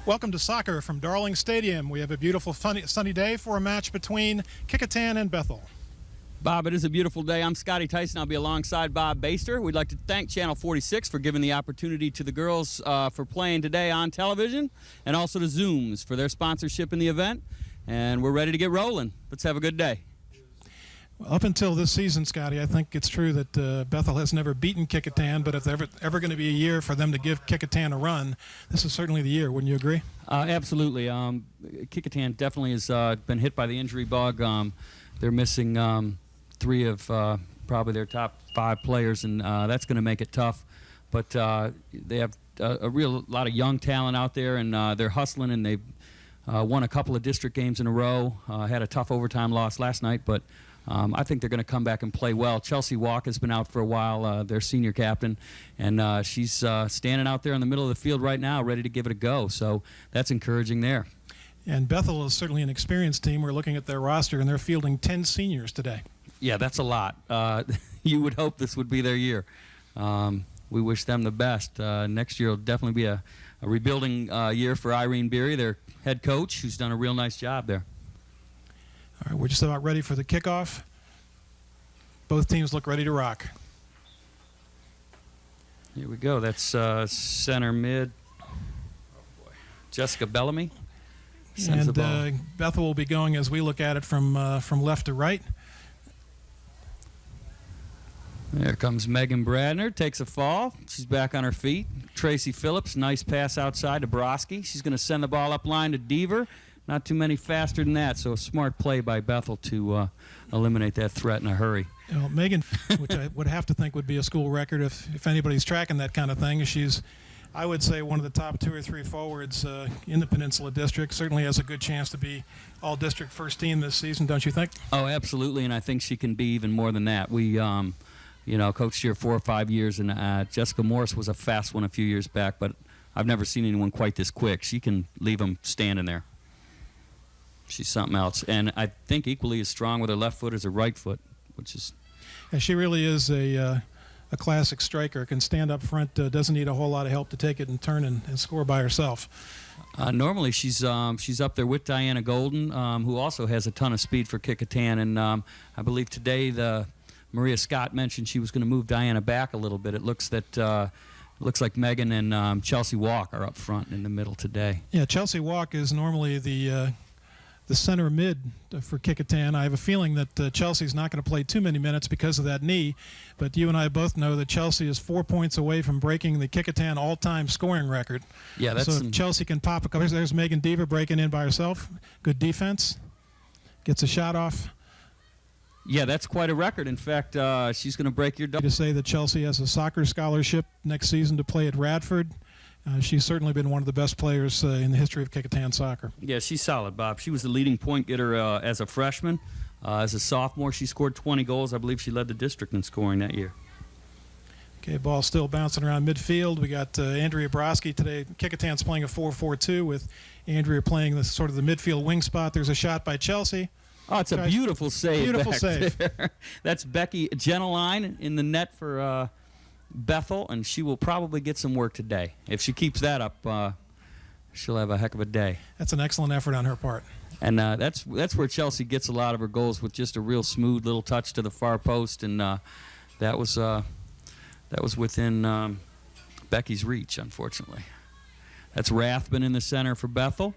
Welcome to soccer from Darling Stadium. We have a beautiful sunny day for a match between Kecoughtan and Bethel. Bob, it is a beautiful day. I'm Scotty Tyson. I'll be alongside Bob Baster. We'd like to thank Channel 46 for giving the opportunity to the girls for playing today on television, and also to Zooms for their sponsorship in the event. And we're ready to get rolling. Let's have a good day. Well, up until this season, Scotty, I think it's true that Bethel has never beaten Kecoughtan, but if there's ever going to be a year for them to give Kecoughtan a run, this is certainly the year. Wouldn't you agree? Absolutely. Kecoughtan definitely has been hit by the injury bug. They're missing three of probably their top 5 players, and that's going to make it tough. But they have a lot of young talent out there, and they're hustling, and they've won a couple of district games in a row. Had a tough overtime loss last night, but I think they're going to come back and play well. Chelsea Walk has been out for a while, their senior captain, and she's standing out there in the middle of the field right now, ready to give it a go. So that's encouraging there. And Bethel is certainly an experienced team. We're looking at their roster, and they're fielding 10 seniors today. Yeah, that's a lot. You would hope this would be their year. We wish them the best. Next year will definitely be a rebuilding year for Irene Beery, their head coach, who's done a real nice job there. All right, we're just about ready for the kickoff. Both teams look ready to rock. Here we go. That's center mid. Oh boy, Jessica Bellamy. And Bethel will be going, as we look at it, from left to right. There comes Megan Bradner, takes a fall. She's back on her feet. Tracy Phillips, nice pass outside to Broski. She's going to send the ball up line to Deaver. Not too many faster than that, so a smart play by Bethel to eliminate that threat in a hurry. You know, Megan, which I would have to think would be a school record if anybody's tracking that kind of thing, she's, I would say, one of the top 2 or 3 forwards in the Peninsula District. Certainly has a good chance to be all-district first team this season, don't you think? Oh, absolutely, and I think she can be even more than that. We coached here 4 or 5 years, and Jessica Morris was a fast one a few years back, but I've never seen anyone quite this quick. She can leave them standing there. She's something else, and I think equally as strong with her left foot as her right foot, which is... Yeah, she really is a classic striker, can stand up front, doesn't need a whole lot of help to take it and turn and score by herself. Normally she's up there with Diana Golden, who also has a ton of speed for Kecoughtan, and I believe today Maria Scott mentioned she was going to move Diana back a little bit. It looks like Megan and Chelsea Walk are up front in the middle today. Yeah, Chelsea Walk is normally the center mid for Kecoughtan. I have a feeling that Chelsea's not going to play too many minutes because of that knee, but you and I both know that Chelsea is 4 points away from breaking the Kecoughtan all-time scoring record. Yeah, that's... So if Chelsea can pop a couple... There's Megan Deaver breaking in by herself. Good defense. Gets a shot off. Yeah, that's quite a record. In fact, she's going to break your... To say that Chelsea has a soccer scholarship next season to play at Radford. She's certainly been one of the best players in the history of Kecoughtan soccer. Yeah, she's solid, Bob. She was the leading point getter as a freshman. As a sophomore, she scored 20 goals. I believe she led the district in scoring that year. Okay, ball still bouncing around midfield. We got Andrea Broski today. Kecoughtan's playing a 4-4-2 with Andrea playing the sort of the midfield wing spot. There's a shot by Chelsea. Oh, it's a beautiful save. Beautiful save. There. That's Becky Gentiline in the net for Bethel, and she will probably get some work today. If she keeps that up, she'll have a heck of a day. That's an excellent effort on her part. And that's where Chelsea gets a lot of her goals, with just a real smooth little touch to the far post, and that was within Becky's reach, unfortunately. That's Rathman in the center for Bethel.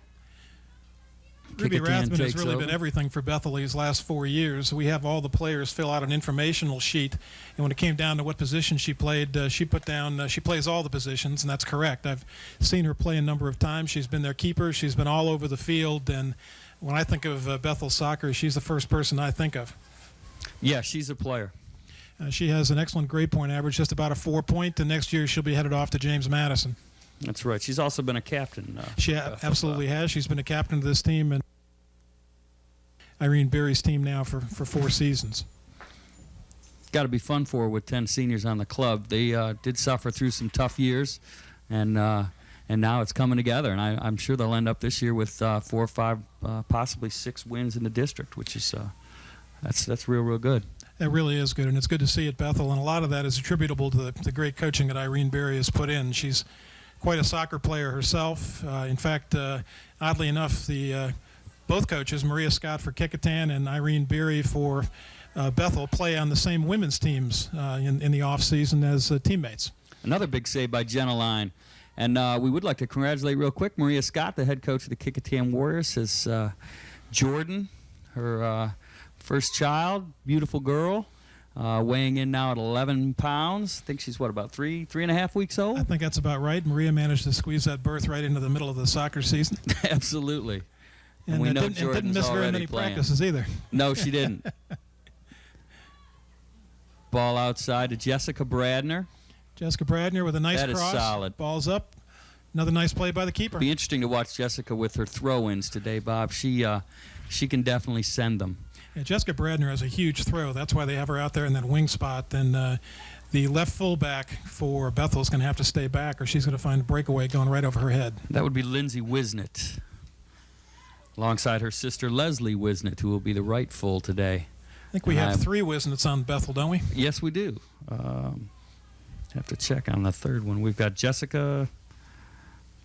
Ruby Rathman has really over. been everything for Bethel these last 4 years. We have all the players fill out an informational sheet, and when it came down to what position she played, she put down she plays all the positions, and that's correct. I've seen her play a number of times. She's been their keeper. She's been all over the field, and when I think of Bethel soccer, she's the first person I think of. Yeah, she's a player. She has an excellent grade point average, just about a 4-point, and next year she'll be headed off to James Madison. That's right. She's also been a captain. She absolutely has. She's been a captain of this team and Irene Beery's team now for 4 seasons. Got to be fun for her with 10 seniors on the club. They did suffer through some tough years, and now it's coming together. And I'm sure they'll end up this year with 4 or 5, possibly 6 wins in the district, which is that's real good. It really is good, and it's good to see at Bethel, and a lot of that is attributable to the great coaching that Irene Beery has put in. She's quite a soccer player herself. In fact, oddly enough, both coaches, Maria Scott for Kecoughtan and Irene Beery for Bethel, play on the same women's teams in the off season as teammates. Another big save by Jenna Line. And we would like to congratulate real quick Maria Scott, the head coach of the Kecoughtan Warriors, says Jordan, her first child, beautiful girl, weighing in now at 11 pounds. I think she's, what, about three and a half weeks old? I think that's about right. Maria managed to squeeze that birth right into the middle of the soccer season. Absolutely. And we know didn't miss very many practices either. No, she didn't. Ball outside to Jessica Bradner. Jessica Bradner with a nice cross. That is solid. Ball's up. Another nice play by the keeper. It'll be interesting to watch Jessica with her throw-ins today, Bob. She can definitely send them. Yeah, Jessica Bradner has a huge throw. That's why they have her out there in that wing spot. And the left fullback for Bethel is going to have to stay back, or she's going to find a breakaway going right over her head. That would be Lindsay Wisnett, alongside her sister Leslie Wisnett, who will be the right full today. I think we have 3 Wisnetts on Bethel, don't we? Yes, we do. Have to check on the third one. We've got Jessica,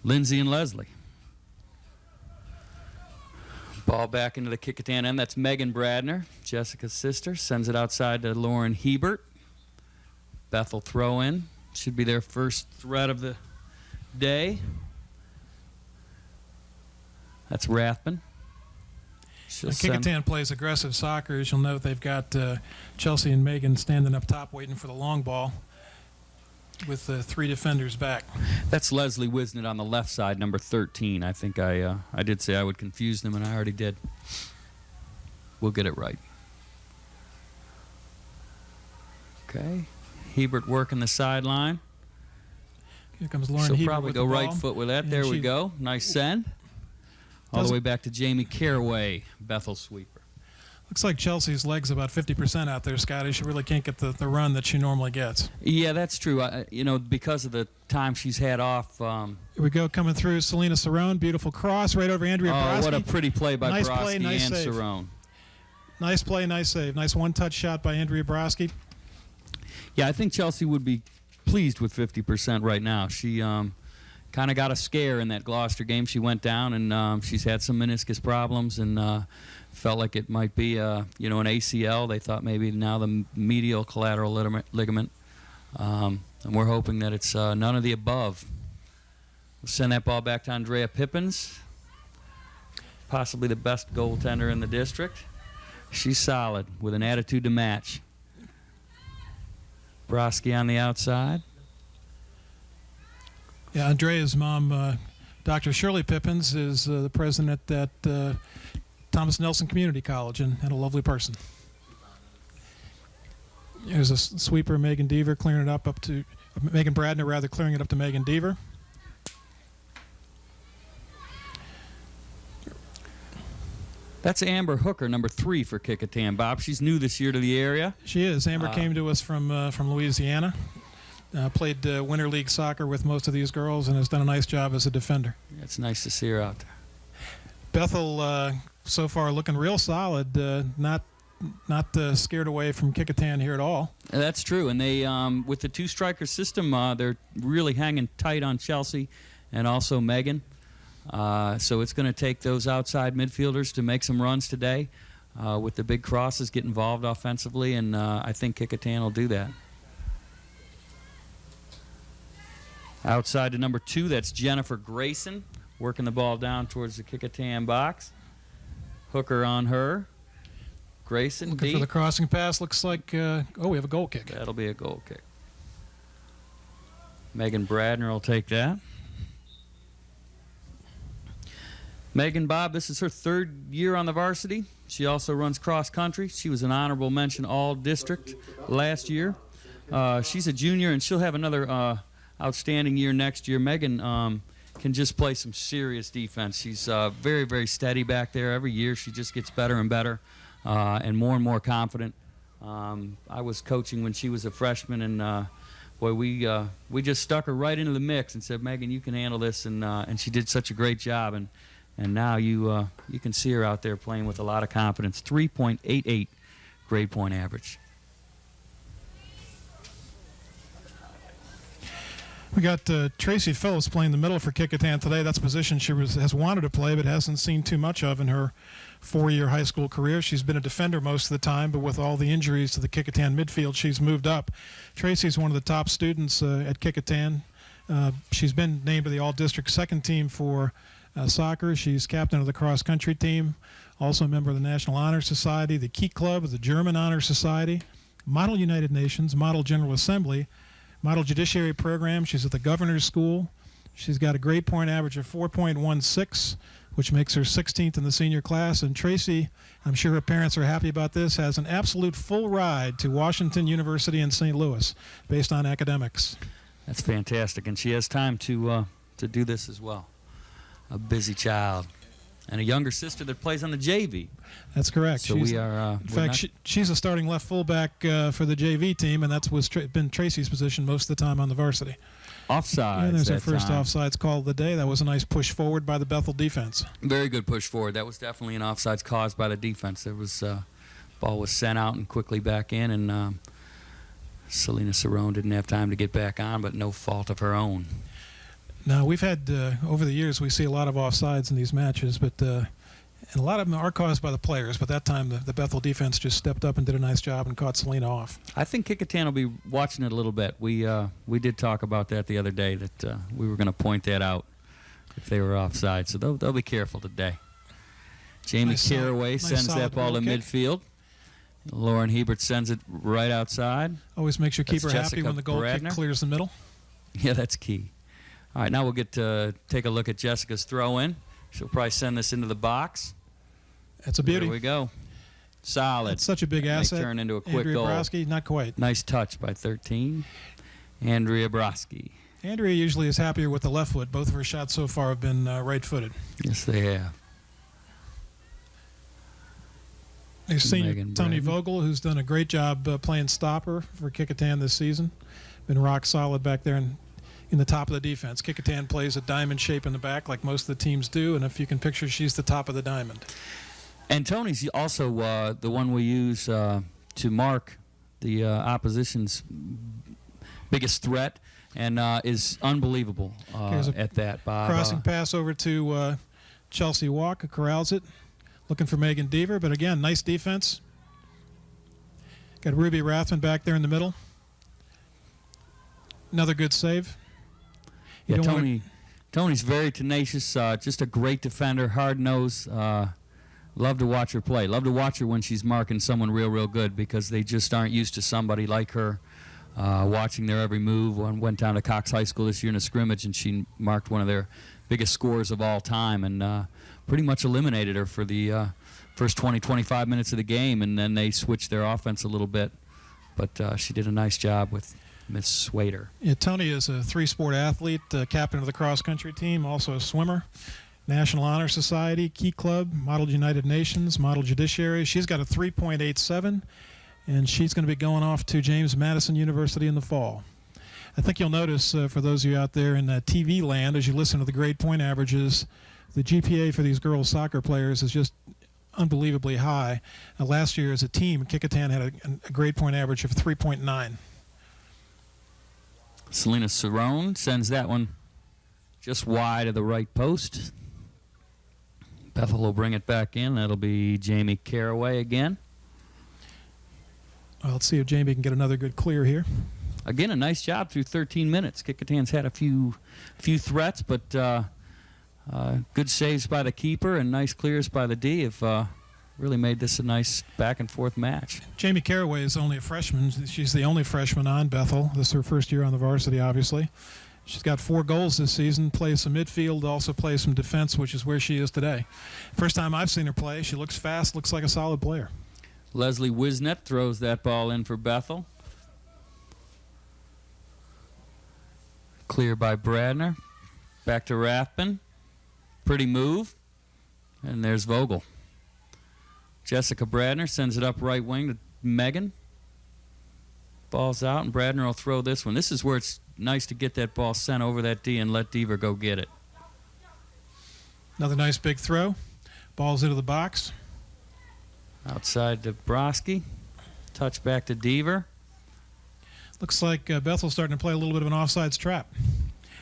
Lindsay, and Leslie. Ball back into the Kecoughtan end. That's Megan Bradner, Jessica's sister. Sends it outside to Lauren Hebert. Bethel throw in. Should be their first threat of the day. That's Rathman. Kecoughtan plays aggressive soccer. As you'll note, they've got Chelsea and Megan standing up top waiting for the long ball with 3 defenders back. That's Leslie Wisnett on the left side, number 13. I think I did say I would confuse them, and I already did. We'll get it right. Okay. Hebert working the sideline. Here comes Lauren She'll Hebert probably with go the right ball. foot with that. There we go. Nice send. All the way back to Jamie Caraway, Bethel sweeper. Looks like Chelsea's leg's about 50% out there, Scotty. She really can't get the run that she normally gets. Yeah, that's true. Because of the time she's had off. Here we go, coming through Selena Cerrone. Beautiful cross right over Andrea Brodsky. Oh, what a pretty play by nice Brodsky play, nice and save. Cerrone. Nice play, nice save. Nice one-touch shot by Andrea Brodsky. Yeah, I think Chelsea would be pleased with 50% right now. She kind of got a scare in that Gloucester game. She went down, and she's had some meniscus problems, and felt like it might be an ACL. They thought maybe now the medial collateral ligament. And we're hoping that it's none of the above. We'll send that ball back to Andrea Pippins, possibly the best goaltender in the district. She's solid with an attitude to match. Brodsky on the outside. Yeah, Andrea's mom, Dr. Shirley Pippins, is the president at Thomas Nelson Community College, and a lovely person. There's a sweeper, Megan Deaver, clearing it up to Megan Bradner, rather, clearing it up to Megan Deaver. That's Amber Hooker, number 3 for Kecoughtan, Bob. She's new this year to the area. She is. Amber came to us from Louisiana. Played Winter League soccer with most of these girls and has done a nice job as a defender. It's nice to see her out there. Bethel so far looking real solid, not scared away from Kecoughtan here at all. That's true, and they with the 2-striker system, they're really hanging tight on Chelsea and also Megan. So it's going to take those outside midfielders to make some runs today. With the big crosses, get involved offensively, and I think Kecoughtan will do that. Outside to number 2, that's Jennifer Grayson, working the ball down towards the Kecoughtan box. Hooker on her. Grayson looking for the crossing pass. Looks like, we have a goal kick. That'll be a goal kick. Megan Bradner will take that. Megan, Bob, this is her 3rd year on the varsity. She also runs cross country. She was an honorable mention all-district last year. She's a junior, and she'll have another outstanding year next year. Megan can just play some serious defense. She's very, very steady back there. Every year she just gets better and better and more confident. I was coaching when she was a freshman, and boy, we just stuck her right into the mix and said, Megan, you can handle this, and she did such a great job. And now you can see her out there playing with a lot of confidence. 3.88 grade point average. We got Tracy Phillips playing the middle for Kecoughtan today. That's a position she has wanted to play but hasn't seen too much of in her 4-year high school career. She's been a defender most of the time, but with all the injuries to the Kecoughtan midfield, she's moved up. Tracy's one of the top students at Kecoughtan. She's been named to the All-District second team for soccer. She's captain of the cross-country team, also a member of the National Honor Society, the Key Club of the German Honor Society, Model United Nations, Model General Assembly, Model Judiciary Program. She's at the Governor's School. She's got a grade point average of 4.16, which makes her 16th in the senior class. And Tracy, I'm sure her parents are happy about this, has an absolute full ride to Washington University in St. Louis based on academics. That's fantastic, and she has time to do this as well. A busy child. And a younger sister that plays on the JV. That's correct. So we are. In fact, she's a starting left fullback for the JV team, and that's been Tracy's position most of the time on the varsity. Offsides. And there's her first offsides call of the day. That was a nice push forward by the Bethel defense. Very good push forward. That was definitely an offsides caused by the defense. There was ball was sent out and quickly back in, and Selena Cerrone didn't have time to get back on, but no fault of her own. Now, we've had, over the years, we see a lot of offsides in these matches, but and a lot of them are caused by the players, but that time the Bethel defense just stepped up and did a nice job and caught Selena off. I think Kecoughtan will be watching it a little bit. We did talk about that the other day, that we were going to point that out if they were offside, so they'll be careful today. Jamie Caraway sends that ball to midfield. Lauren Hebert sends it right outside. Always makes your keeper That's happy Jessica when the goal kick Bradner. clears the middle. Yeah, that's key. All right, now we'll get to take a look at Jessica's throw-in. She'll probably send this into the box. That's a beauty. There we go. Solid. It's such a big asset. May turn into a quick Andrea goal. Broski, not quite. Nice touch by 13. Andrea Broski. Andrea usually is happier with the left foot. Both of her shots so far have been right-footed. Yes, they have. There's senior Megan Tony Braden. Vogel, who's done a great job playing stopper for Kecoughtan this season. Been rock solid back there in the top of the defense. Kecoughtan plays a diamond shape in the back like most of the teams do, and if you can picture, she's the top of the diamond. And Tony's also the one we use to mark the opposition's biggest threat, and is unbelievable at that, Bob. Crossing pass over to Chelsea Walk, who corrals it. Looking for Megan Deaver, but again, nice defense. Got Ruby Rathman back there in the middle. Another good save. Yeah, Tony's very tenacious, just a great defender, hard-nosed. Love to watch her play. Love to watch her when she's marking someone real good, because they just aren't used to somebody like her watching their every move. Went down to Cox High School this year in a scrimmage, and she marked one of their biggest scores of all time, and pretty much eliminated her for the first 20-25 minutes of the game, and then they switched their offense a little bit. But she did a nice job with Miss Swader. Yeah, Tony is a three-sport athlete, captain of the cross-country team, also a swimmer, National Honor Society, Key Club, Model United Nations, Model Judiciary. She's got a 3.87, and she's going to be going off to James Madison University in the fall. I think you'll notice, for those of you out there in TV land, as you listen to the grade point averages, the GPA for these girls soccer players is just unbelievably high. Last year as a team, Kecoughtan had a grade point average of 3.9. Selena Cerrone sends that one just wide of the right post. Bethel will bring it back in. That'll be Jamie Caraway again. Well, let's see if Jamie can get another good clear here. Again, a nice job through 13 minutes. Kecoughtan's had a few threats, but good saves by the keeper and nice clears by the D have really made this a nice back-and-forth match. Jamie Caraway is only a freshman. She's the only freshman on Bethel. This is her first year on the varsity, obviously. She's got 4 goals this season, plays some midfield, also plays some defense, which is where she is today. First time I've seen her play. She looks fast, looks like a solid player. Leslie Wisnett throws that ball in for Bethel. Clear by Bradner. Back to Rathman. Pretty move. And there's Vogel. Jessica Bradner sends it up right wing to Megan. Ball's out, and Bradner will throw this one. This is where it's nice to get that ball sent over that D and let Deaver go get it. Another nice big throw. Ball's into the box. Outside to Broski. Touch back to Deaver. Looks like Bethel's starting to play a little bit of an offsides trap.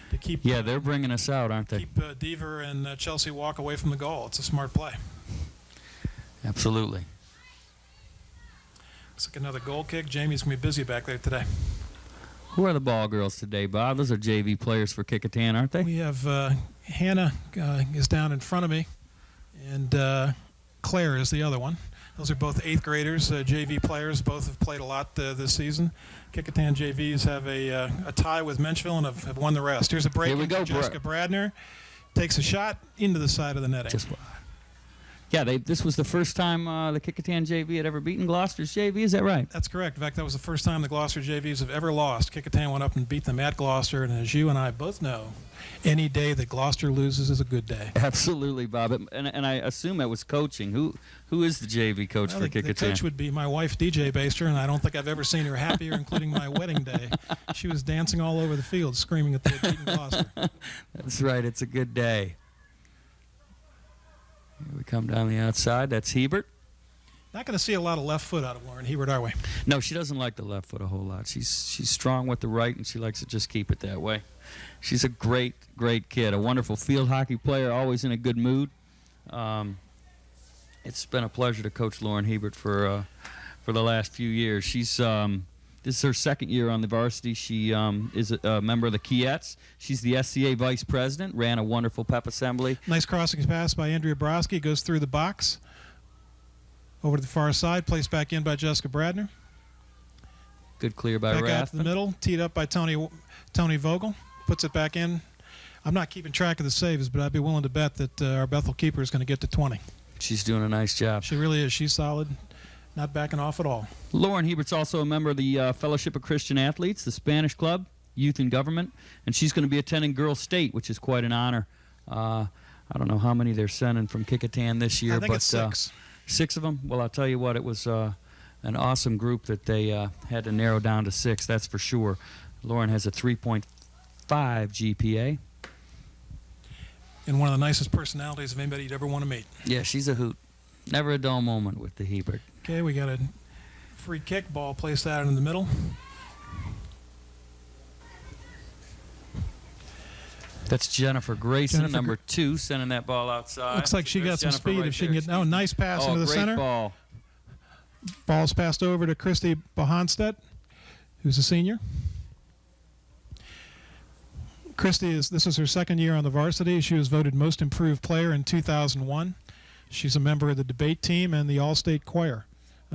to keep. Yeah, they're bringing us out, aren't they? Keep Deaver and Chelsea Walk away from the goal. It's a smart play. Absolutely. Looks like another goal kick. Jamie's going to be busy back there today. Who are the ball girls today, Bob? Those are JV players for Kecoughtan, aren't they? We have Hannah is down in front of me, and Claire is the other one. Those are both 8th graders, JV players. Both have played a lot this season. Kecoughtan JVs have a tie with Menchville and have won the rest. Here's a break. Here we go, Jessica Bradner takes a shot into the side of the netting. Yeah, this was the first time the Kecoughtan JV had ever beaten Gloucester's JV. Is that right? That's correct. In fact, that was the first time the Gloucester JVs have ever lost. Kecoughtan went up and beat them at Gloucester, and as you and I both know, any day that Gloucester loses is a good day. Absolutely, Bob. And I assume it was coaching. Who is the JV coach for Kecoughtan? The coach would be my wife, DJ Baster, and I don't think I've ever seen her happier, including my wedding day. She was dancing all over the field, screaming that they had beaten Gloucester. That's right. It's a good day. Here we come down the outside. That's Hebert. Not going to see a lot of left foot out of Lauren Hebert, are we? No, she doesn't like the left foot a whole lot. She's strong with the right, and she likes to just keep it that way. She's a great kid, a wonderful field hockey player, always in a good mood. It's been a pleasure to coach Lauren Hebert for the last few years. She's this is her 2nd year on the varsity. She is a member of the Keyettes. She's the SCA vice president, ran a wonderful pep assembly. Nice crossing pass by Andrea Broski. Goes through the box. Over to the far side. Placed back in by Jessica Bradner. Good clear by Back Rathman. out to the middle. Teed up by Tony Vogel. Puts it back in. I'm not keeping track of the saves, but I'd be willing to bet that our Bethel keeper is going to get to 20. She's doing a nice job. She really is. She's solid. Not backing off at all. Lauren Hebert's also a member of the Fellowship of Christian Athletes, the Spanish Club, Youth and Government, and she's going to be attending Girls State, which is quite an honor. I don't know how many they're sending from Kecoughtan this year, I think it's 6. 6 of them. Well, I'll tell you what, it was an awesome group that they had to narrow down to 6. That's for sure. Lauren has a 3.5 GPA. And one of the nicest personalities of anybody you'd ever want to meet. Yeah, she's a hoot. Never a dull moment with the Hebert. Okay, we got a free kick. Ball placed out in the middle. That's Jennifer Grayson, number 2, sending that ball outside. Looks like she got some Jennifer speed. right If she can there. get, oh, nice pass into the great center. Ball. Ball's passed over to Christy Bohanstedt, who's a senior. Christy this is her 2nd year on the varsity. She was voted most improved player in 2001. She's a member of the debate team and the All-State Choir.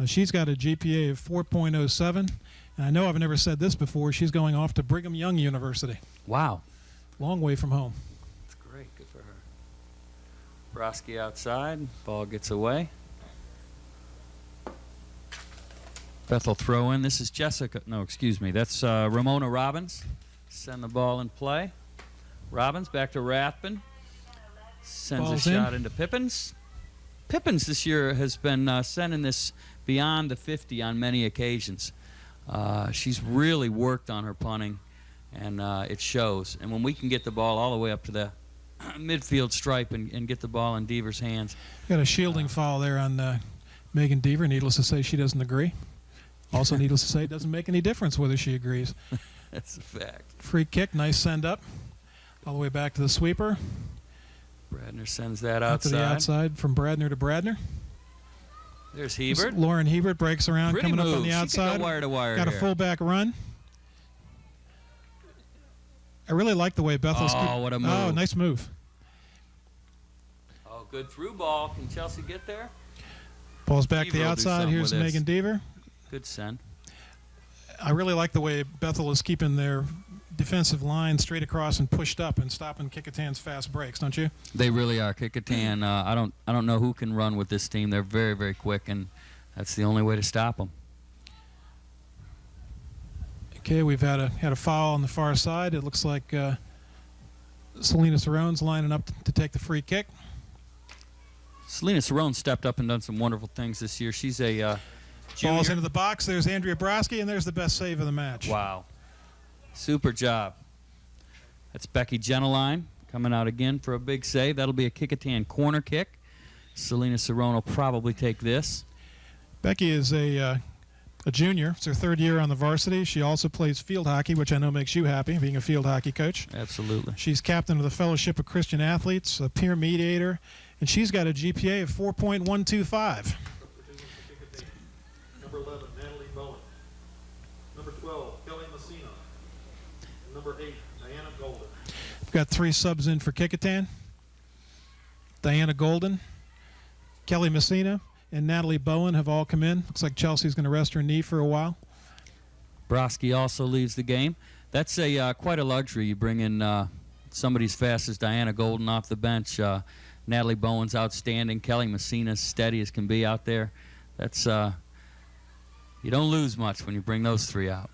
She's got a GPA of 4.07. And I know I've never said this before. She's going off to Brigham Young University. Wow. Long way from home. That's great. Good for her. Broski outside. Ball gets away. Bethel throw in. This is Jessica. No, excuse me. That's Ramona Robbins. Send the ball in play. Robbins back to Rathman. Sends Ball's a shot in. into Pippins. Pippins this year has been sending this beyond the 50 on many occasions. She's really worked on her punting, and it shows. And when we can get the ball all the way up to the midfield stripe and get the ball in Deaver's hands. Got a shielding foul there on Megan Deaver. Needless to say, she doesn't agree. Also, needless to say, it doesn't make any difference whether she agrees. That's a fact. Free kick, nice send up. All the way back to the sweeper. Bradner sends that Out outside. to the outside from Bradner to Bradner. There's Hebert. Lauren Hebert breaks around, Pretty coming move. up on the She can outside. go wire to wire Got a here. fullback run. I really like the way Bethel's. Oh, what a move. Oh, nice move. Oh, good through ball. Can Chelsea get there? Ball's back to Deaver the will do outside. something Here's with this. Megan Deaver. Good send. I really like the way Bethel is keeping their defensive line straight across and pushed up and stopping Kecoughtan's fast breaks, don't you? They really are. Kecoughtan. I don't know who can run with this team. They're very, very quick, and that's the only way to stop them. Okay, we've had a foul on the far side. It looks like Selena Cerrone's lining up to take the free kick. Selena Cerrone stepped up and done some wonderful things this year. She's a junior. Ball's into the box. There's Andrea Broski, and there's the best save of the match. Wow. Super job. That's Becky Geneline coming out again for a big save. That'll be a Kecoughtan corner kick. Selena Cerrone will probably take this. Becky is a a junior. It's her third year on the varsity. She also plays field hockey, which I know makes you happy, being a field hockey coach. Absolutely. She's captain of the Fellowship of Christian Athletes, a peer mediator, and she's got a GPA of 4.125. Number 11, Natalie Bowen. Number 12, Kelly Messina. Number 8, Diana Golden. We've got 3 subs in for Kecoughtan. Diana Golden, Kelly Messina, and Natalie Bowen have all come in. Looks like Chelsea's going to rest her knee for a while. Broski also leaves the game. That's quite a luxury. You bring in somebody as fast as Diana Golden off the bench. Natalie Bowen's outstanding. Kelly Messina's steady as can be out there. That's you don't lose much when you bring those 3 out.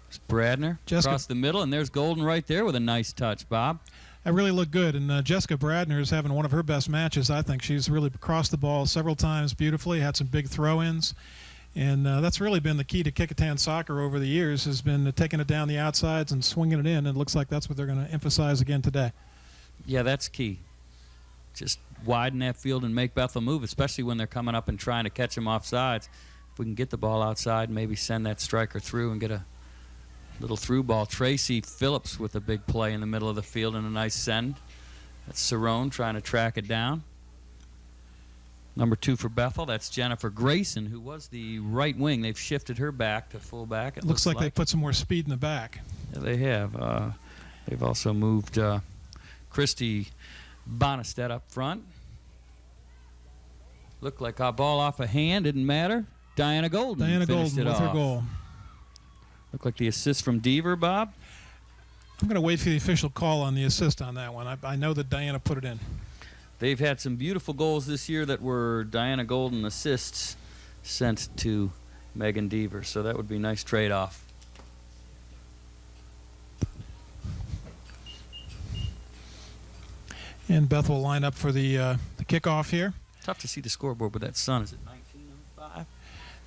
There's Bradner across the middle, and there's Golden right there with a nice touch, Bob. That really looked good, and Jessica Bradner is having one of her best matches, I think. She's really crossed the ball several times beautifully, had some big throw-ins, and that's really been the key to Kecoughtan soccer over the years, has been taking it down the outsides and swinging it in, and it looks like that's what they're going to emphasize again today. Yeah, that's key. Just widen that field and make Bethel move, especially when they're coming up and trying to catch them off sides. If we can get the ball outside, maybe send that striker through and get a little through ball. Tracy Phillips with a big play in the middle of the field and a nice send. That's Cerrone trying to track it down. Number 2 for Bethel, that's Jennifer Grayson, who was the right wing. They've shifted her back to fullback. It looks like they put some more speed in the back. Yeah, they have. They've also moved Christy Bonestead up front. Looked like a ball off a hand, didn't matter. Diana Golden finished it with off. her goal. Looked like the assist from Deaver, Bob. I'm going to wait for the official call on the assist on that one. I know that Diana put it in. They've had some beautiful goals this year that were Diana Golden assists sent to Megan Deaver, so that would be a nice trade-off. And Bethel will line up for the kickoff here. Tough to see the scoreboard with that sun. Is it 19:05?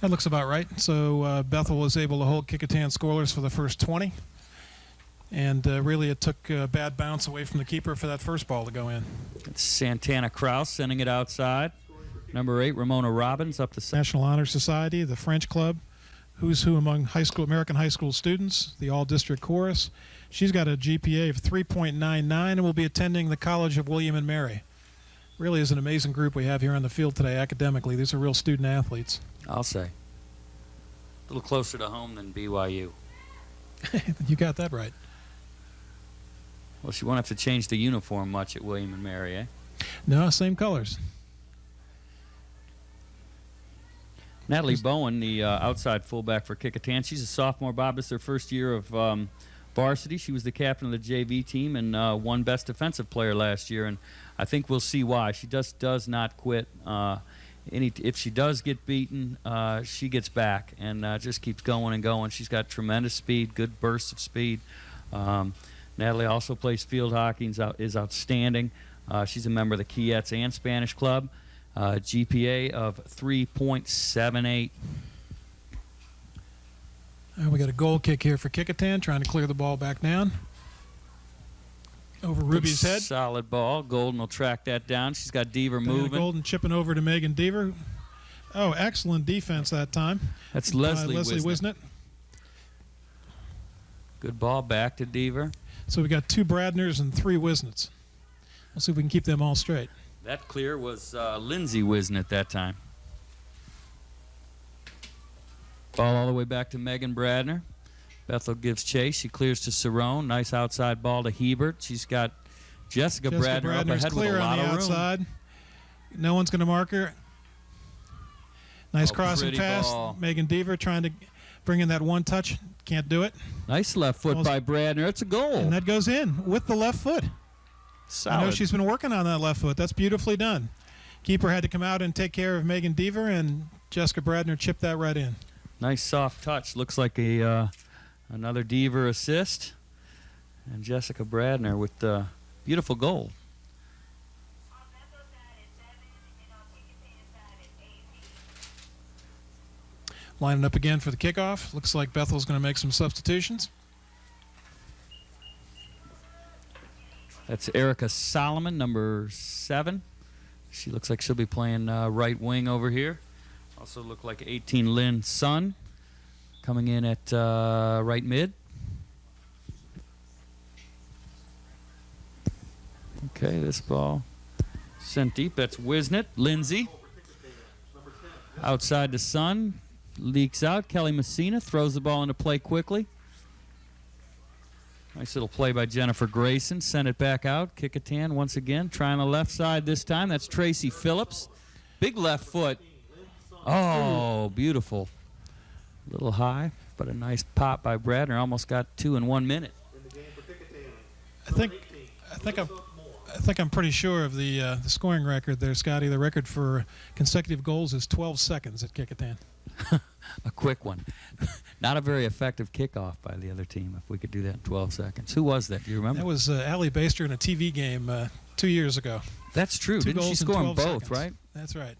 That looks about right. So Bethel was able to hold Kecoughtan scoreless for the first 20. And really it took a bad bounce away from the keeper for that first ball to go in. It's Santana Kraus sending it outside. Number 8, Ramona Robbins up the National Honor Society, the French Club, who's who among American high school students, the all-district chorus. She's got a GPA of 3.99 and will be attending the College of William and Mary. Really is an amazing group we have here on the field today academically. These are real student athletes. I'll say. A little closer to home than BYU. You got that right. Well, she won't have to change the uniform much at William and Mary, eh? No, same colors. Natalie Bowen, the outside fullback for Kecoughtan. She's a sophomore, Bob. This is her first year of varsity. She was the captain of the JV team and won Best Defensive Player last year, and I think we'll see why. She just does not quit. If she does get beaten, she gets back and just keeps going and going. She's got tremendous speed, good bursts of speed. Natalie also plays field hockey and is outstanding. She's a member of the Kiettes and Spanish Club. GPA of 3.78. We got a goal kick here for Kecoughtan, trying to clear the ball back down. Over Ruby's head. Solid ball. Golden will track that down. She's got Deaver moving. Golden chipping over to Megan Deaver. Oh, excellent defense that time. That's Leslie Wisnett. Good ball back to Deaver. So we got 2 Bradners and 3 Wisnets. Let's see if we can keep them all straight. That clear was Lindsay Wisnett that time. Ball all the way back to Megan Bradner. Bethel gives chase. She clears to Cerrone. Nice outside ball to Hebert. She's got Jessica Bradner up ahead with a lot of room. Outside. No one's going to mark her. Nice crossing pass. Ball. Megan Deaver trying to bring in that one touch. Can't do it. Nice left foot by Bradner. It's a goal. And that goes in with the left foot. Solid. I know she's been working on that left foot. That's beautifully done. Keeper had to come out and take care of Megan Deaver, and Jessica Bradner chipped that right in. Nice soft touch. Looks like another Deaver assist. And Jessica Bradner with the beautiful goal. Lining up again for the kickoff. Looks like Bethel's going to make some substitutions. That's Erica Solomon, number 7. She looks like she'll be playing right wing over here. Also looked like 18 Lynn Sun coming in at right mid. Okay, this ball sent deep. That's Wisnett. Lindsay. Outside the Sun. Leaks out. Kelly Messina throws the ball into play quickly. Nice little play by Jennifer Grayson. Sent it back out. Kecoughtan once again. Trying the left side this time. That's Tracy Phillips. Big left foot. Oh, beautiful. A little high, but a nice pop by Bradner. Almost got 2 in 1 minute. I think I'm pretty sure of the scoring record there, Scotty. The record for consecutive goals is 12 seconds at Kecoughtan. A quick one. Not a very effective kickoff by the other team, if we could do that in 12 seconds. Who was that? Do you remember? That was Allie Baster in a TV game 2 years ago. That's true. Two Didn't she goals in score them 12 both, seconds. right? That's right.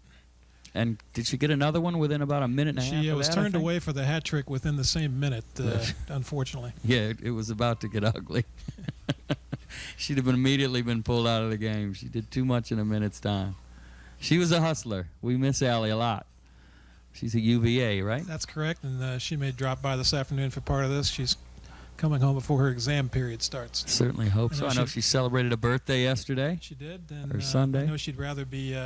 And did she get another one within about a minute and a half? She of was that, I turned think? away for the hat trick within the same minute, unfortunately. Yeah, it was about to get ugly. She'd have immediately been pulled out of the game. She did too much in a minute's time. She was a hustler. We miss Allie a lot. She's a UVA, right? That's correct, and she may drop by this afternoon for part of this. She's coming home before her exam period starts. Certainly hope so. I know she celebrated a birthday yesterday. She did, and Or Sunday. I know she'd rather be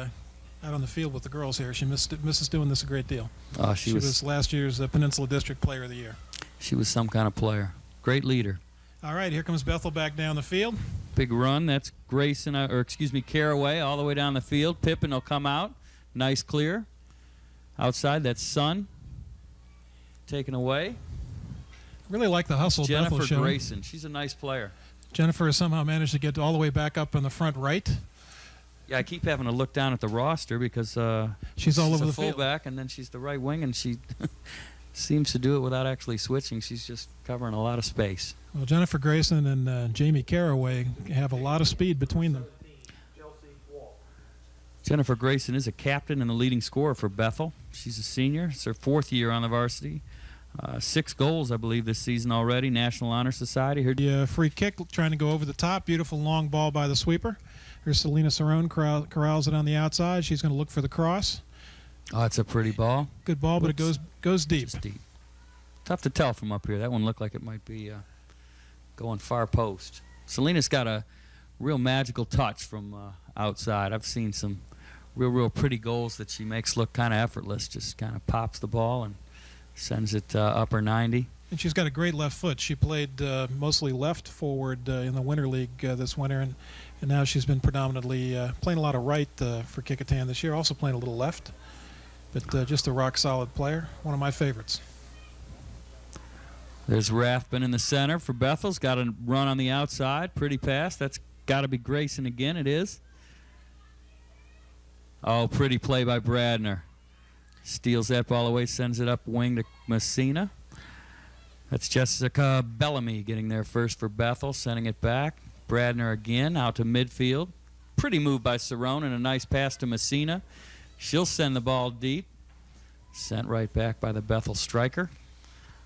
out on the field with the girls here. She misses doing this a great deal. Oh, She was last year's Peninsula District Player of the Year. She was some kind of player. Great leader. All right, here comes Bethel back down the field. Big run. That's Grayson, Caraway all the way down the field. Pippin will come out. Nice clear. Outside, that's Sun. Taken away. Really like the hustle Bethel Jennifer showing. Grayson. She's a nice player. Jennifer has somehow managed to get all the way back up in the front right. Yeah, I keep having to look down at the roster because She's all over a the field. fullback, and then she's the right wing, and she seems to do it without actually switching. She's just covering a lot of space. Well, Jennifer Grayson and Jamie Caraway have a lot of speed between them. Jennifer Grayson is a captain and the leading scorer for Bethel. She's a senior. It's her 4th year on the varsity. 6 goals, I believe, this season already. National Honor Society. The free kick trying to go over the top. Beautiful long ball by the sweeper. Here's Selena Cerrone corrals it on the outside. She's going to look for the cross. Oh, it's a pretty ball. Good ball, but it goes deep. Just deep. Tough to tell from up here. That one looked like it might be going far post. Selena's got a real magical touch from outside. I've seen some real pretty goals that she makes look kind of effortless. Just kind of pops the ball and sends it upper 90. And she's got a great left foot. She played mostly left forward in the Winter League this winter, and now she's been predominantly playing a lot of right for Kecoughtan this year, also playing a little left. But just a rock-solid player, one of my favorites. There's Rathbun in the center for Bethel's. Got a run on the outside. Pretty pass. That's got to be Grayson again. It is. Oh, pretty play by Bradner. Steals that ball away, sends it up wing to Messina. That's Jessica Bellamy getting there first for Bethel, sending it back. Bradner again out to midfield. Pretty move by Cerrone and a nice pass to Messina. She'll send the ball deep. Sent right back by the Bethel striker.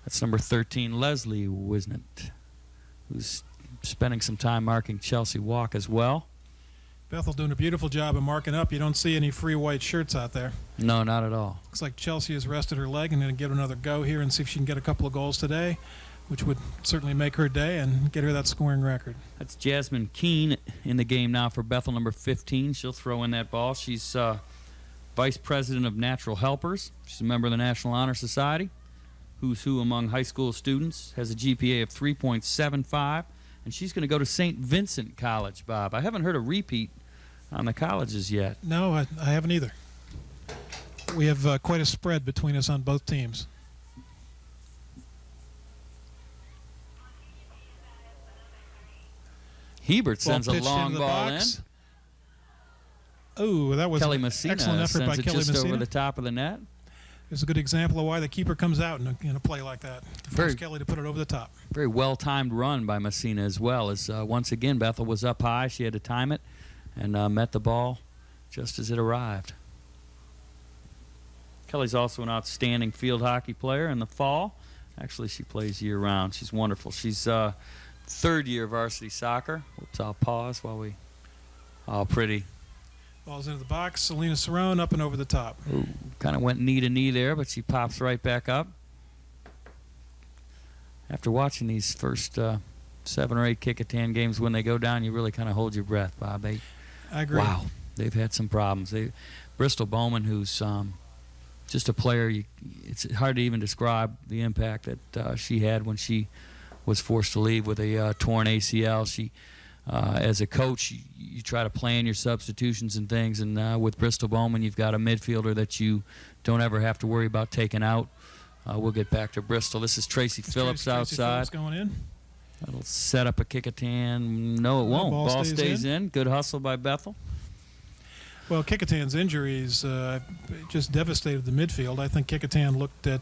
That's number 13, Leslie Wisnett, who's spending some time marking Chelsea Walk as well. Bethel doing a beautiful job of marking up. You don't see any free white shirts out there. No, not at all. Looks like Chelsea has rested her leg and going to give it another go here and see if she can get a couple of goals today, which would certainly make her day and get her that scoring record. That's Jasmine Keene in the game now for Bethel, number 15. She'll throw in that ball. She's Vice President of Natural Helpers. She's a member of the National Honor Society. Who's who among high school students. Has a GPA of 3.75. And she's going to go to St. Vincent College, Bob. I haven't heard a repeat on the colleges yet. No, I haven't either. We have quite a spread between us on both teams. Hebert sends a pitched long into the ball box. Oh, that was Kelly an Messina excellent effort sends by it Kelly just Messina. over the top of the net. It's a good example of why the keeper comes out in a play like that. Very- Force Kelly to put it over the top. Very well-timed run by Messina as well. As once again, Bethel was up high. She had to time it and met the ball just as it arrived. Kelly's also an outstanding field hockey player in the fall. Actually, she plays year-round. She's wonderful. She's 3rd year varsity soccer. Whoops, I'll pause while we... Oh, pretty Ball's into the box. Selena Cerrone up and over the top. Kind of went knee to knee there, but she pops right back up. After watching these first 7 or 8 Kecoughtan games, when they go down, you really kind of hold your breath, Bob. I agree. Wow, they've had some problems. Bristol Bowman, who's just a player, it's hard to even describe the impact that she had when she was forced to leave with a torn ACL. She, as a coach, you try to plan your substitutions and things, and with Bristol Bowman, you've got a midfielder that you don't ever have to worry about taking out. We'll get back to Bristol. This is Tracy Phillips outside. Tracy Phillips going in. That'll set up a Kecoughtan. No, it won't. Ball stays in. Good hustle by Bethel. Well, Kecoughtan's injuries just devastated the midfield. I think Kecoughtan looked at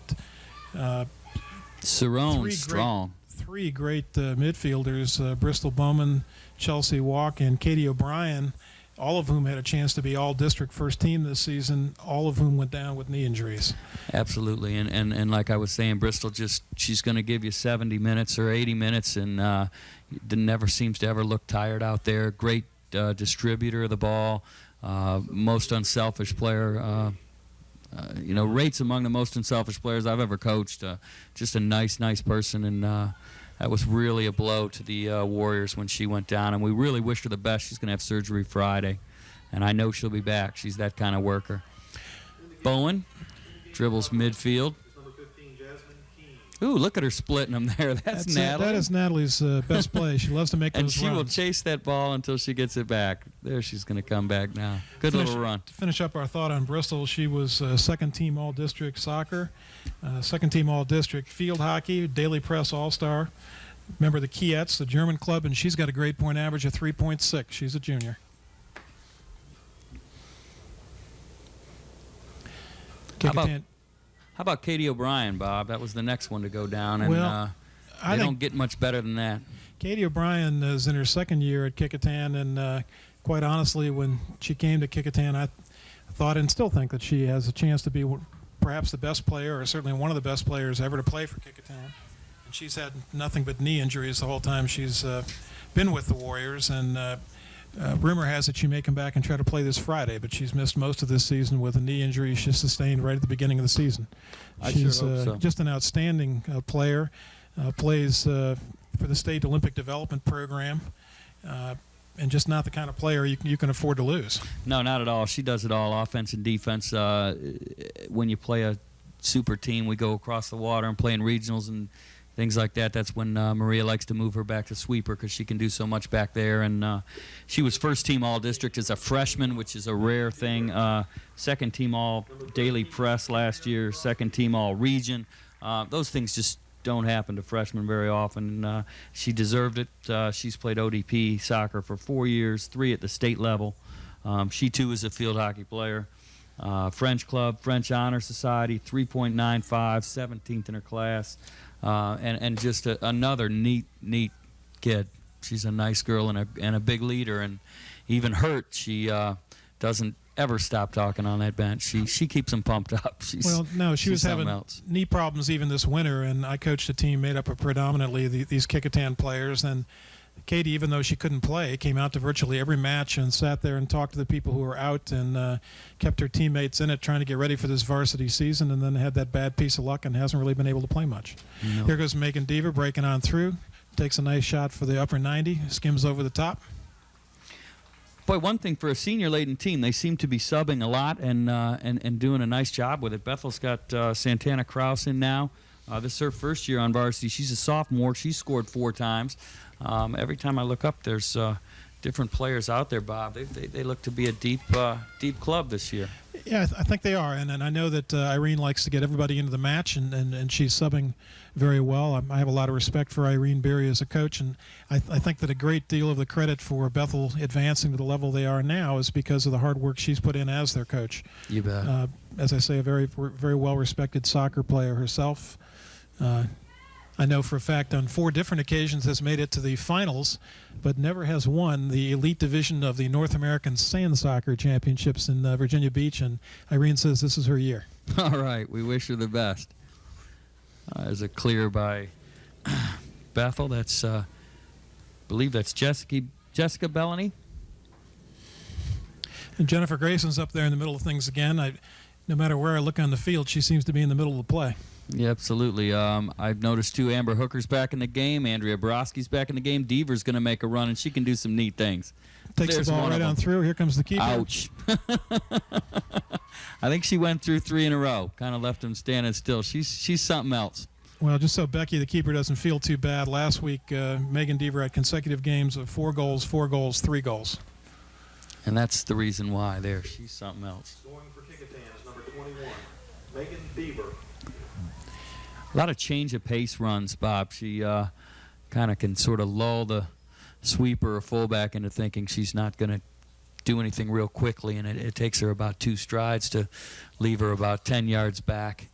Cerrone strong. Three great midfielders, Bristol Bowman, Chelsea Walk, and Katie O'Brien, all of whom had a chance to be all-district first team this season, all of whom went down with knee injuries. Absolutely, and like I was saying, Bristol she's going to give you 70 minutes or 80 minutes, and never seems to ever look tired out there. Great distributor of the ball, most unselfish player. Rates among the most unselfish players I've ever coached. Just a nice person, and that was really a blow to the Warriors when she went down, and we really wish her the best. She's going to have surgery Friday, and I know she'll be back. She's that kind of worker. Bowen dribbles midfield. Number 15, Jasmine Keene. Ooh, look at her splitting them there. That's Natalie. That is Natalie's best play. She loves to make and those she runs. will chase that ball until she gets it back. There, she's going to come back now. Good little run. To finish up our thought on Bristol, she was second-team All-District soccer, second-team All-District field hockey, Daily Press All-Star. Member of the Kecoughtan, the German club, and she's got a grade point average of 3.6. She's a junior. How about Katie O'Brien, Bob? That was the next one to go down, and they don't get much better than that. Katie O'Brien is in her second year at Kecoughtan, and quite honestly, when she came to Kecoughtan, I thought and still think that she has a chance to be perhaps the best player, or certainly one of the best players ever to play for Kecoughtan. And she's had nothing but knee injuries the whole time she's been with the Warriors, and rumor has it she may come back and try to play this Friday, but she's missed most of this season with a knee injury she sustained right at the beginning of the season. She's sure hope so. Just an outstanding player, plays for the State Olympic Development Program, and just not the kind of player you can afford to lose. No, not at all. She does it all, offense and defense. When you play a super team, we go across the water and play in regionals and things like that. That's when Maria likes to move her back to sweeper because she can do so much back there. And she was first-team All-District as a freshman, which is a rare thing. Second-team All-Daily Press last year, second-team All-Region. Those things just don't happen to freshmen very often. She deserved it. She's played ODP soccer for 4 years, 3 at the state level. She, too, is a field hockey player. French Club, French Honor Society, 3.95, 17th in her class. And just another neat kid. She's a nice girl and a big leader. And even hurt, she doesn't ever stop talking on that bench. She keeps them pumped up. She was having knee problems even this winter, and I coached a team made up of predominantly these Kecoughtan players. And Katie, even though she couldn't play, came out to virtually every match and sat there and talked to the people who were out and kept her teammates in it, trying to get ready for this varsity season, and then had that bad piece of luck and hasn't really been able to play much. No. Here goes Megan Deaver breaking on through, takes a nice shot for the upper 90, skims over the top. Boy, one thing for a senior-laden team, they seem to be subbing a lot and doing a nice job with it. Bethel's got Santana Kraus in now. This is her first year on varsity. She's a sophomore. She's scored 4 times. Every time I look up, there's different players out there, Bob. They look to be a deep club this year. Yeah, I think they are, and I know that Irene likes to get everybody into the match, and she's subbing very well. I have a lot of respect for Irene Beery as a coach, and I think that a great deal of the credit for Bethel advancing to the level they are now is because of the hard work she's put in as their coach. You bet. As I say, a very well-respected soccer player herself. I know for a fact on 4 different occasions has made it to the finals, but never has won the elite division of the North American Sand Soccer Championships in Virginia Beach, and Irene says this is her year. All right, we wish her the best. There's a clear by Bethel. That's, believe that's Jessica Bellany. And Jennifer Grayson's up there in the middle of things again. No matter where I look on the field, she seems to be in the middle of the play. Yeah, absolutely. I've noticed, too, Amber Hooker's back in the game. Andrea Borowski's back in the game. Deaver's going to make a run, and she can do some neat things. Takes There's the ball one right of on them. through. Here comes the keeper. Ouch. I think she went through 3 in a row. Kind of left him standing still. She's something else. Well, just so Becky, the keeper, doesn't feel too bad, last week Megan Deaver had consecutive games of 4 goals, 4 goals, 3 goals. And that's the reason why. There, she's something else. Scoring for Kecoughtan is number 21, Megan Beaver. A lot of change of pace runs, Bob. She kind of can sort of lull the sweeper or fullback into thinking she's not going to do anything real quickly, and it takes her about 2 strides to leave her about 10 yards back.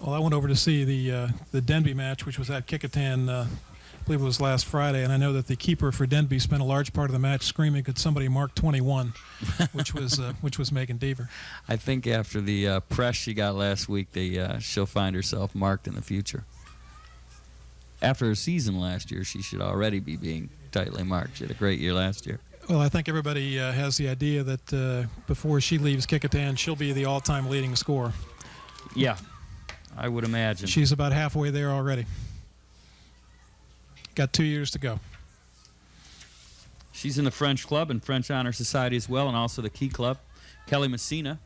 Well, I went over to see the Denby match, which was at Kecoughtan, I believe it was last Friday, and I know that the keeper for Denby spent a large part of the match screaming, "Could somebody mark 21?" which was Megan Deaver. I think after the press she got last week, she'll find herself marked in the future. After her season last year, she should already be being tightly marked. She had a great year last year. Well, I think everybody has the idea that before she leaves Kecoughtan, she'll be the all-time leading scorer. Yeah, I would imagine. She's about halfway there already. Got 2 years to go. She's in the French Club and French Honor Society as well, and also the Key Club. Kelly Messina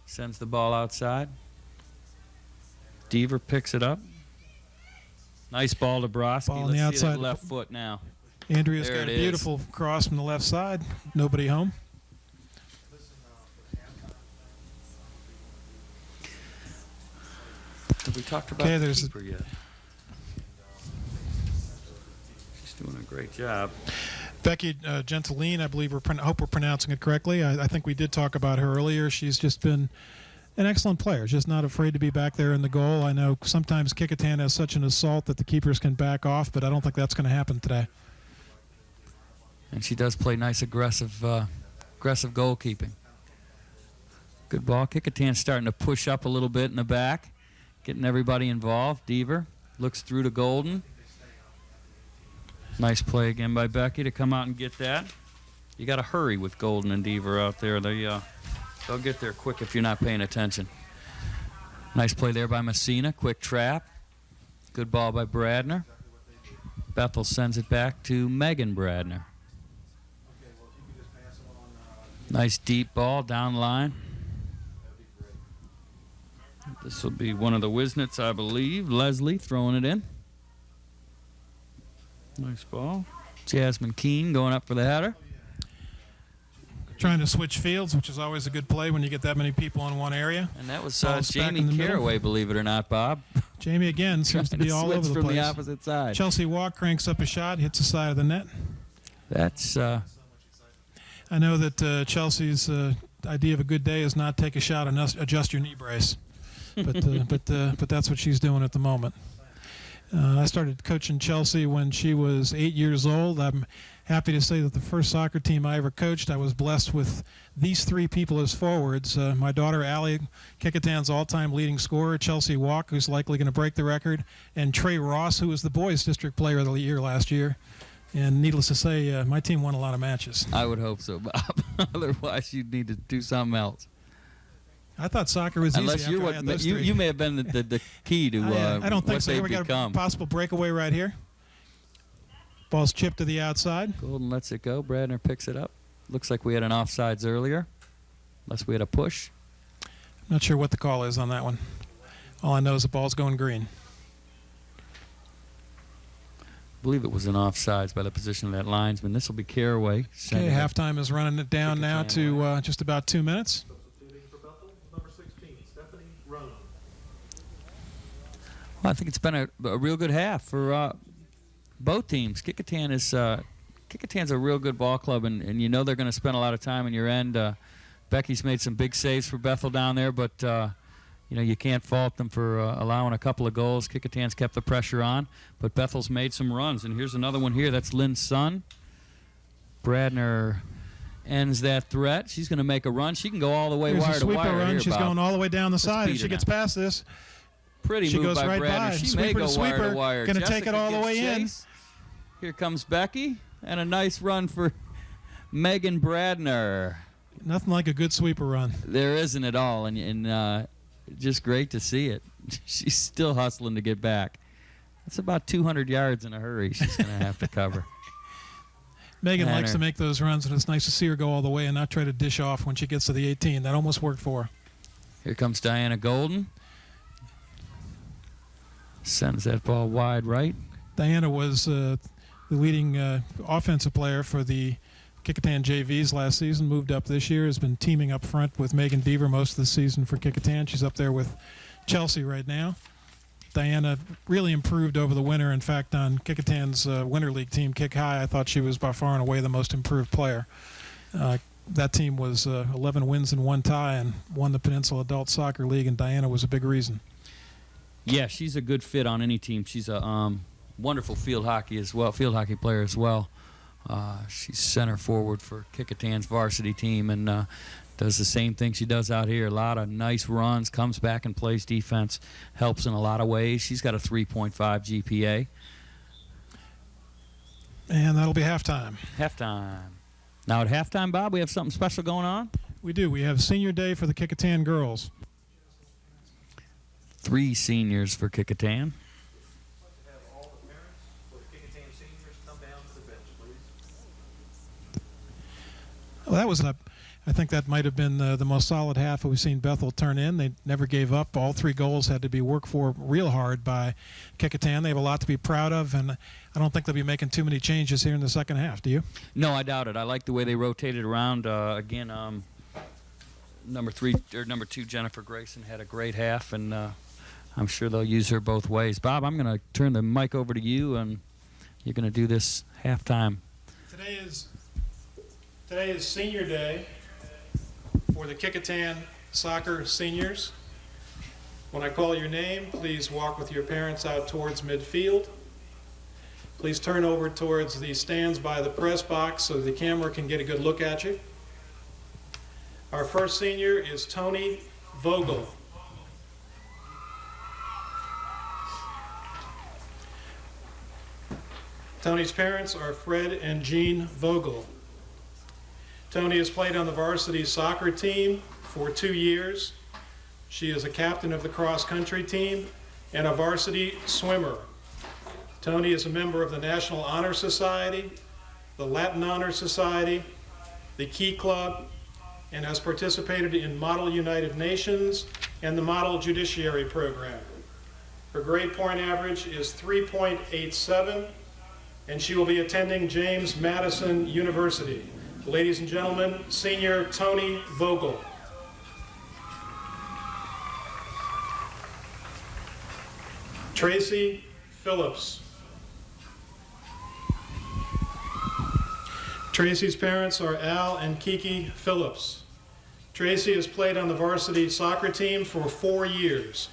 sends the ball outside. Deaver picks it up. Nice ball to Broski. Ball on the Let's see that outside. left foot now. Andrea's There got a it is. beautiful cross from the left side. Nobody home. Have we talked about Okay, the there's keeper yet? She's doing a great job. Becky Gentiline, I believe I hope we're pronouncing it correctly. I think we did talk about her earlier. She's just been an excellent player, just not afraid to be back there in the goal. I know sometimes Kecoughtan has such an assault that the keepers can back off, but I don't think that's going to happen today. And she does play nice aggressive goalkeeping. Good ball. Kecoughtan's starting to push up a little bit in the back, getting everybody involved. Deaver looks through to Golden. Nice play again by Becky to come out and get that. You got to hurry with Golden and Deaver out there. They'll get there quick if you're not paying attention. Nice play there by Messina. Quick trap. Good ball by Bradner. Bethel sends it back to Megan Bradner. Nice deep ball down the line. This will be one of the Wisnets, I believe. Leslie throwing it in. Nice ball. Jasmine Keene going up for the header. Trying to switch fields, which is always a good play when you get that many people in one area. And that was Ball's back Jamie in the middle. Caraway, believe it or not, Bob. Jamie again seems to Trying be all switch over the from place. the opposite side. Chelsea Walk cranks up a shot, hits the side of the net. That's I know that Chelsea's idea of a good day is not take a shot and adjust your knee brace, but that's what she's doing at the moment. I started coaching Chelsea when she was 8 years old. I'm happy to say that the first soccer team I ever coached, I was blessed with these 3 people as forwards. My daughter, Allie, Kecoughtan's all-time leading scorer, Chelsea Walk, who's likely going to break the record, and Trey Ross, who was the boys' district player of the year last year. And needless to say, my team won a lot of matches. I would hope so, Bob. Otherwise, you'd need to do something else. I thought soccer was Unless easy you're after I had those you 3. you may have been the key to I don't think what so. they Here we got a become. possible breakaway right here. Ball's chipped to the outside. Golden lets it go. Bradner picks it up. Looks like we had an offsides earlier, unless we had a push. Not sure what the call is on that one. All I know is the ball's going green. I believe it was an offsides by the position of that linesman. This will be Caraway. Okay, halftime is running it down now to just about 2 minutes. Substituting for Bethel, number 16, Stephanie Roan. Well, I think it's been a real good half for both teams. Kecoughtan's a real good ball club, and you know they're going to spend a lot of time in your end. Becky's made some big saves for Bethel down there, but you can't fault them for allowing a couple of goals. Kecoughtan's kept the pressure on, but Bethel's made some runs. And here's another one here. That's Lynn's son. Bradner ends that threat. She's going to make a run. She can go all the way Here's wire a to sweeper wire run. here, She's Bob. going all the way down the side. If beat she her gets now. past this, Pretty she move goes by right Bradner. by. She may Sweeper go to wire to sweeper. wire. Gonna take it all the Jessica way gets in. chase. Here comes Becky, and a nice run for Megan Bradner. Nothing like a good sweeper run. There isn't at all, and just great to see it. She's still hustling to get back. It's about 200 yards in a hurry she's going to have to cover. Megan likes to make those runs, and it's nice to see her go all the way and not try to dish off when she gets to the 18. That almost worked for her. Here comes Diana Golden. Sends that ball wide right. Diana was the leading offensive player for the Kecoughtan JVs last season, moved up this year, has been teaming up front with Megan Beaver most of the season for Kecoughtan. She's up there with Chelsea right now. Diana really improved over the winter. In fact, on Kecoughtan's Winter League team, Kick High, I thought she was by far and away the most improved player. That team was 11 wins and 1 tie and won the Peninsula Adult Soccer League, and Diana was a big reason. Yeah, she's a good fit on any team. She's a wonderful field hockey player as well. She's center forward for Kecoughtan's varsity team and does the same thing she does out here. A lot of nice runs, comes back and plays defense, helps in a lot of ways. She's got a 3.5 GPA. And that'll be halftime. Halftime. Now at halftime, Bob, we have something special going on? We do. We have Senior Day for the Kecoughtan girls. 3 seniors for Kecoughtan. Well, that was I think that might have been the most solid half that we've seen Bethel turn in. They never gave up. All 3 goals had to be worked for real hard by Kecoughtan. They have a lot to be proud of, and I don't think they'll be making too many changes here in the second half. Do you? No, I doubt it. I like the way they rotated around. Again, number 2, Jennifer Grayson, had a great half, and I'm sure they'll use her both ways. Bob, I'm going to turn the mic over to you, and you're going to do this halftime. Today is Senior Day for the Kecoughtan soccer seniors. When I call your name, please walk with your parents out towards midfield. Please turn over towards the stands by the press box so the camera can get a good look at you. Our first senior is Tony Vogel. Tony's parents are Fred and Jean Vogel. Tony has played on the varsity soccer team for 2 years. She is a captain of the cross-country team and a varsity swimmer. Tony is a member of the National Honor Society, the Latin Honor Society, the Key Club, and has participated in Model United Nations and the Model Judiciary Program. Her grade point average is 3.87, and she will be attending James Madison University. Ladies and gentlemen, Senior Tony Vogel. Tracy Phillips. Tracy's parents are Al and Kiki Phillips. Tracy has played on the varsity soccer team for 4 years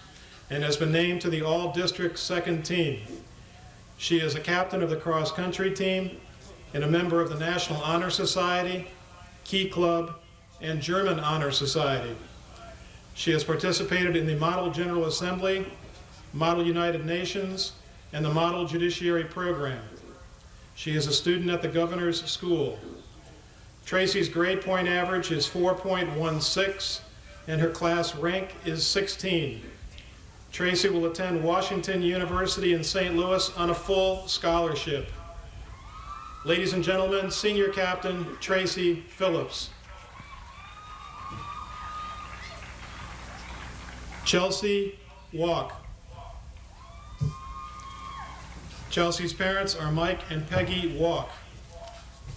and has been named to the All-District second team. She is a captain of the cross-country team and a member of the National Honor Society, Key Club, and German Honor Society. She has participated in the Model General Assembly, Model United Nations, and the Model Judiciary Program. She is a student at the Governor's School. Tracy's grade point average is 4.16, and her class rank is 16. Tracy will attend Washington University in St. Louis on a full scholarship. Ladies and gentlemen, Senior Captain Tracy Phillips. Chelsea Walk. Chelsea's parents are Mike and Peggy Walk.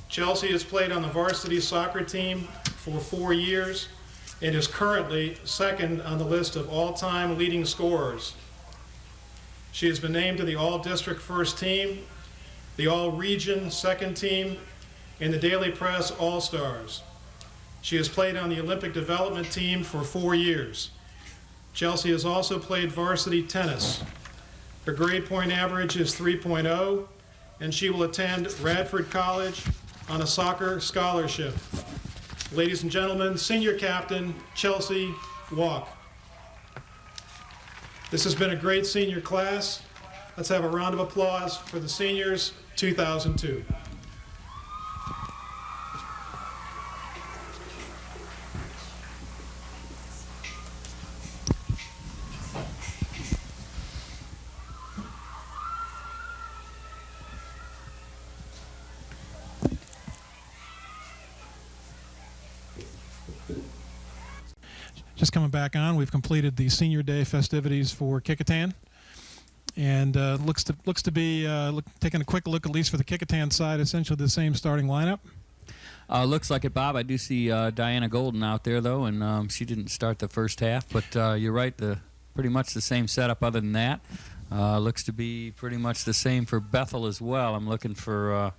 Chelsea has played on the varsity soccer team for 4 years and is currently second on the list of all-time leading scorers. She has been named to the All-District first team, the All-Region second team, and the Daily Press All-Stars. She has played on the Olympic development team for 4 years. Chelsea has also played varsity tennis. Her grade point average is 3.0, and she will attend Radford College on a soccer scholarship. Ladies and gentlemen, Senior Captain Chelsea Walk. This has been a great senior class. Let's have a round of applause for the seniors 2002. just coming back on. We've completed the Senior Day festivities for Kecoughtan, and looks to be taking a quick look, at least for the Kecoughtan side, essentially the same starting lineup. Looks like it, Bob. I do see Diana Golden out there, though, and she didn't start the first half. But you're right, pretty much the same setup other than that. Looks to be pretty much the same for Bethel as well. I'm looking for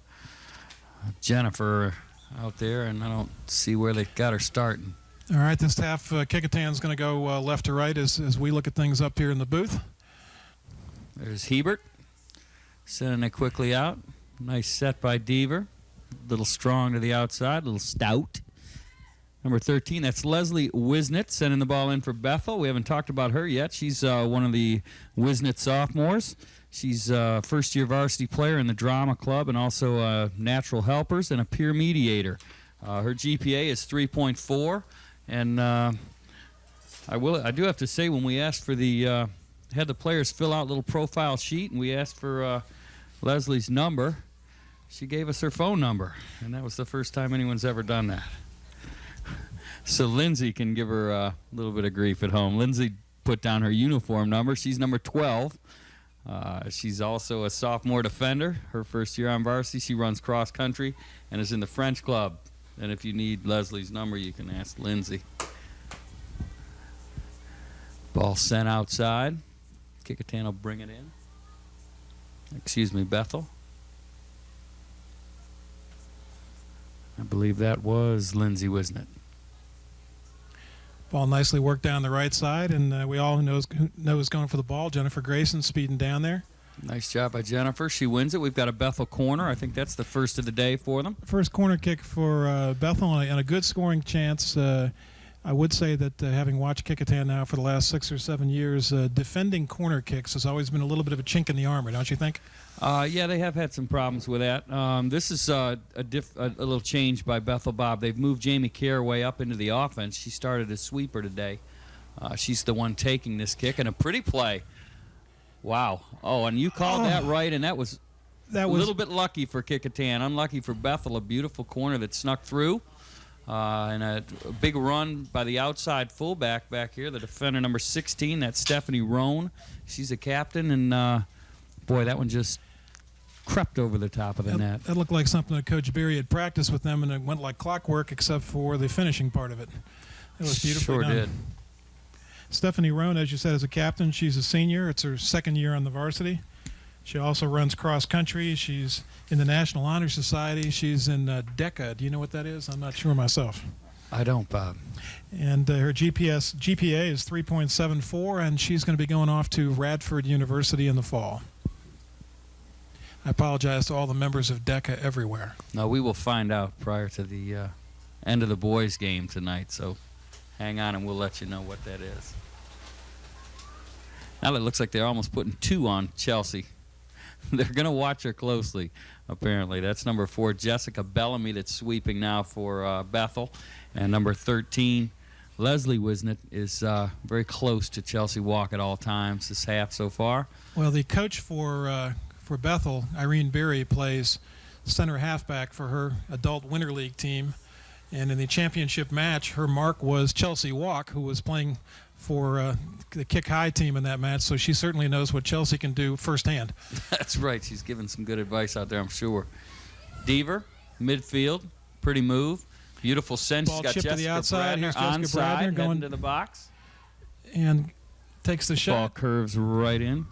Jennifer out there, and I don't see where they got her starting. All right, this half, Kecoughtan's going to go left to right as we look at things up here in the booth. There's Hebert sending it quickly out. Nice set by Deaver. A little strong to the outside, a little stout. Number 13, that's Leslie Wisnett sending the ball in for Bethel. We haven't talked about her yet. She's one of the Wisnett sophomores. She's a first-year varsity player in the drama club and also natural helpers and a peer mediator. Her GPA is 3.4, and I do have to say, when we asked for had the players fill out a little profile sheet, and we asked for Leslie's number, she gave us her phone number, and that was the first time anyone's ever done that. So Lindsay can give her a little bit of grief at home. Lindsay put down her uniform number. She's number 12. She's also a sophomore defender. Her first year on varsity. She runs cross country and is in the French club. And if you need Leslie's number, you can ask Lindsay. Ball sent outside. Kecoughtan will bring it in. Excuse me, Bethel. I believe that was Lindsay Wisnett. Ball nicely worked down the right side, and we all know who's going for the ball. Jennifer Grayson speeding down there. Nice job by Jennifer. She wins it. We've got a Bethel corner. I think that's the first of the day for them. First corner kick for Bethel, and a good scoring chance. I would say that having watched Kecoughtan now for the last 6 or 7 years, defending corner kicks has always been a little bit of a chink in the armor, don't you think? Yeah, they have had some problems with that. This is a little change by Bethel, Bob. They've moved Jamie Caraway up into the offense. She started as sweeper today. She's the one taking this kick, and a pretty play. Wow. Oh, and you called that right, and that was a little bit lucky for Kecoughtan. Unlucky for Bethel, a beautiful corner that snuck through. And a big run by the outside fullback back here, the defender number 16, that's Stephanie Roan. She's a captain, and boy, that one just crept over the top of the net. That looked like something that Coach Berry had practiced with them, and it went like clockwork except for the finishing part of it. It was beautifully done. Sure did. Stephanie Roan, as you said, is a captain. She's a senior. It's her second year on the varsity. She also runs cross country. She's in the National Honor Society. She's in DECA. Do you know what that is? I'm not sure myself. I don't, Bob. And her GPA is 3.74, and she's going to be going off to Radford University in the fall. I apologize to all the members of DECA everywhere. No, we will find out prior to the end of the boys' game tonight, so hang on and we'll let you know what that is. Now it looks like they're almost putting 2 on Chelsea. They're going to watch her closely, apparently. That's number 4, Jessica Bellamy, that's sweeping now for Bethel. And number 13, Leslie Wisnett, is very close to Chelsea Walk at all times this half so far. Well, the coach for Bethel, Irene Berry, plays center halfback for her adult Winter League team. And in the championship match, her mark was Chelsea Walk, who was playing for the Kick High team in that match. So she certainly knows what Chelsea can do firsthand. That's right. She's giving some good advice out there, I'm sure. Deaver, midfield, pretty move. Beautiful send. Ball She's got chipped to the Jessica outside. Bradner Here's Jessica onside, Bradner going heading to the box. And takes the Ball shot. curves right in.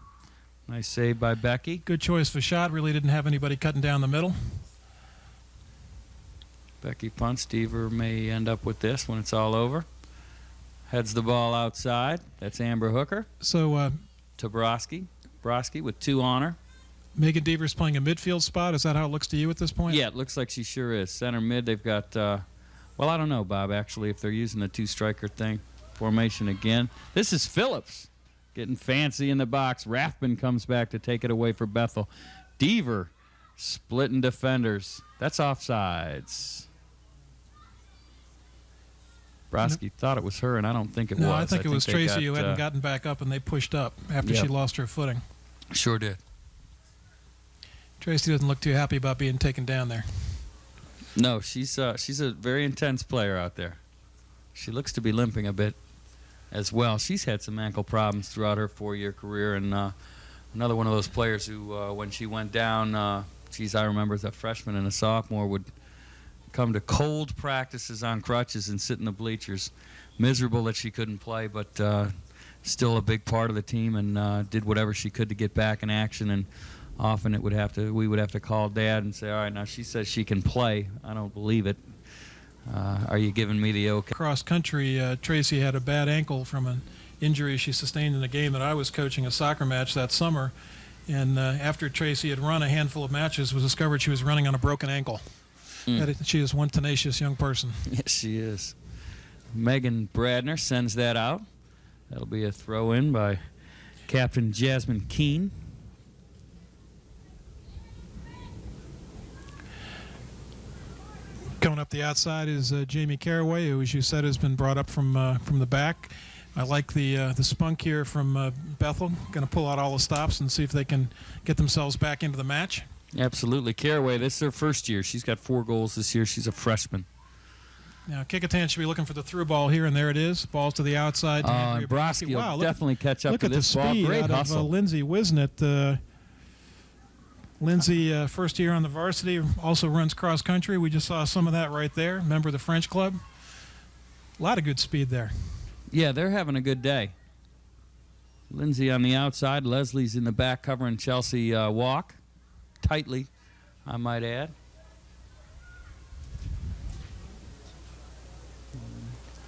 Nice save by Becky. Good choice for shot. Really didn't have anybody cutting down the middle. Becky punts. Deaver may end up with this when it's all over. Heads the ball outside. That's Amber Hooker. So To Broski. Broski with 2 on her. Megan Deaver's playing a midfield spot. Is that how it looks to you at this point? Yeah, it looks like she sure is. Center mid, they've got, well, I don't know, Bob, actually, if they're using the 2-striker thing. Formation again. This is Phillips getting fancy in the box. Rathman comes back to take it away for Bethel. Deaver splitting defenders. That's offsides. Broski thought it was her, and I don't think it was. No, I think it was Tracy who hadn't got. gotten back up, and they pushed up after she lost her footing. Sure did. Tracy doesn't look too happy about being taken down there. No, she's a very intense player out there. She looks to be limping a bit. as well. She's had some ankle problems throughout her 4-year career, and another one of those players who, when she went down, I remember as a freshman and a sophomore, would come to cold practices on crutches and sit in the bleachers. Miserable that she couldn't play, but still a big part of the team, and did whatever she could to get back in action. And often we would have to call Dad and say, all right, now she says she can play. I don't believe it. Are you giving me the okay? Cross country, Tracy had a bad ankle from an injury she sustained in a game that I was coaching, a soccer match that summer. And after Tracy had run a handful of matches, it was discovered she was running on a broken ankle. She is one tenacious young person. Yes, she is. Megan Bradner sends that out. That'll be a throw-in by Captain Jasmine Keene. Coming up the outside is Jamie Caraway, who, as you said, has been brought up from the back. I like the spunk here from Bethel. Going to pull out all the stops and see if they can get themselves back into the match. Absolutely. Caraway, this is her first year. She's got 4 goals this year. She's a freshman. Now, Kecoughtan should be looking for the through ball here, and there it is. Ball's to the outside. And Broski will definitely catch up to this ball. Look at the speed Great out hustle. of Lindsay Wisnett. Lindsay, first year on the varsity, also runs cross country. We just saw some of that right there. Member of the French club. A lot of good speed there. Yeah, they're having a good day. Lindsay on the outside. Leslie's in the back covering Chelsea Walk. Tightly, I might add.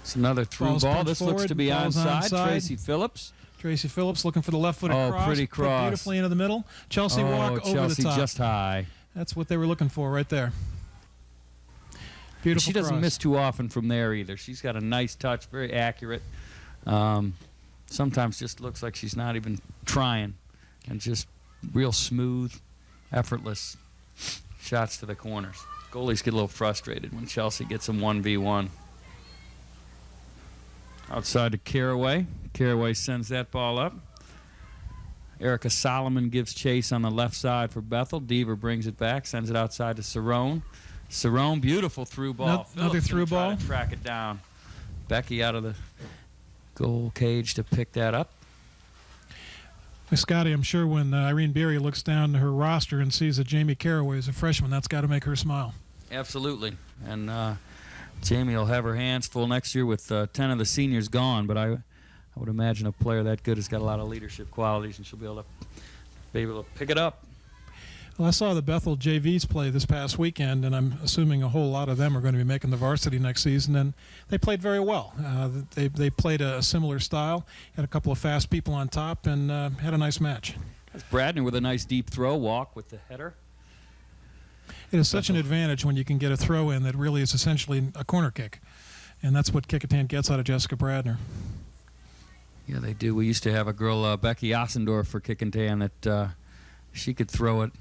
It's another through ball. This looks to be onside. Tracy Phillips. Tracy Phillips looking for the left-footed cross. Pretty cross. Put beautifully into the middle. Chelsea Walk over Chelsea the top. Just high. That's what they were looking for right there. Beautiful She doesn't cross. miss too often from there either. She's got a nice touch, very accurate. Sometimes just looks like she's not even trying, and just real smooth, effortless shots to the corners. Goalies get a little frustrated when Chelsea gets them 1v1. Outside to Caraway. Caraway sends that ball up. Erica Solomon gives chase on the left side for Bethel. Deaver brings it back, sends it outside to Cerrone. Cerrone, beautiful through ball. Another through ball. Try to track it down. Becky out of the goal cage to pick that up. Scotty, I'm sure when Irene Beery looks down her roster and sees that Jamie Caraway is a freshman, that's got to make her smile. Absolutely. And Jamie will have her hands full next year with 10 of the seniors gone, but I would imagine a player that good has got a lot of leadership qualities, and she'll be able to pick it up. Well, I saw the Bethel JVs play this past weekend, and I'm assuming a whole lot of them are going to be making the varsity next season, and they played very well. They played a similar style, had a couple of fast people on top, and had a nice match. That's Bradner with a nice deep throw walk with the header. It is such an advantage when you can get a throw in that really is essentially a corner kick, and that's what Kecoughtan gets out of Jessica Bradner. Yeah, they do. We used to have a girl, Becky Ossendorf, for Kecoughtan that she could throw it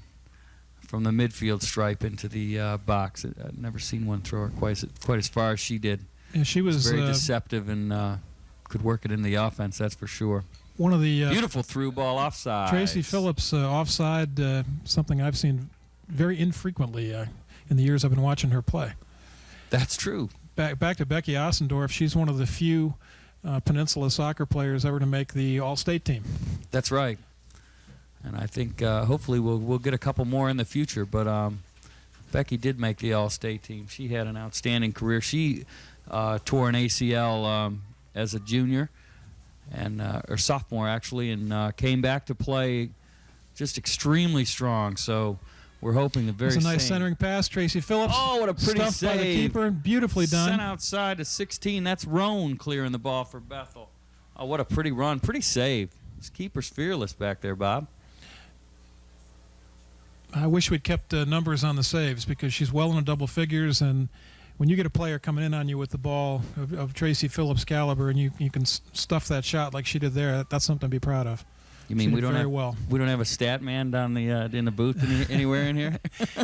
from the midfield stripe into the box. I've never seen one throw it quite as far as she did. Yeah, she was very deceptive and could work it in the offense, that's for sure. One of the beautiful through ball offside. Tracy Phillips offside, something I've seen very infrequently in the years I've been watching her play. That's true. Back to Becky Ossendorf, she's one of the few Peninsula soccer players ever to make the All-State team. That's right. And I think hopefully we'll get a couple more in the future. But Becky did make the All-State team. She had an outstanding career. She tore an ACL as a junior and or sophomore actually, and came back to play just extremely strong. So we're hoping the very It's a nice same. Centering pass, Tracy Phillips. Oh, what a pretty Stuffed save. by the keeper. Beautifully done. Sent outside to 16. That's Roan clearing the ball for Bethel. Oh, what a pretty run. Pretty save. This keeper's fearless back there, Bob. I wish we'd kept numbers on the saves because she's well into double figures, and when you get a player coming in on you with the ball of Tracy Phillips' caliber and you can stuff that shot like she did there, that's something to be proud of. You mean we don't have a stat man down in the booth anywhere in here?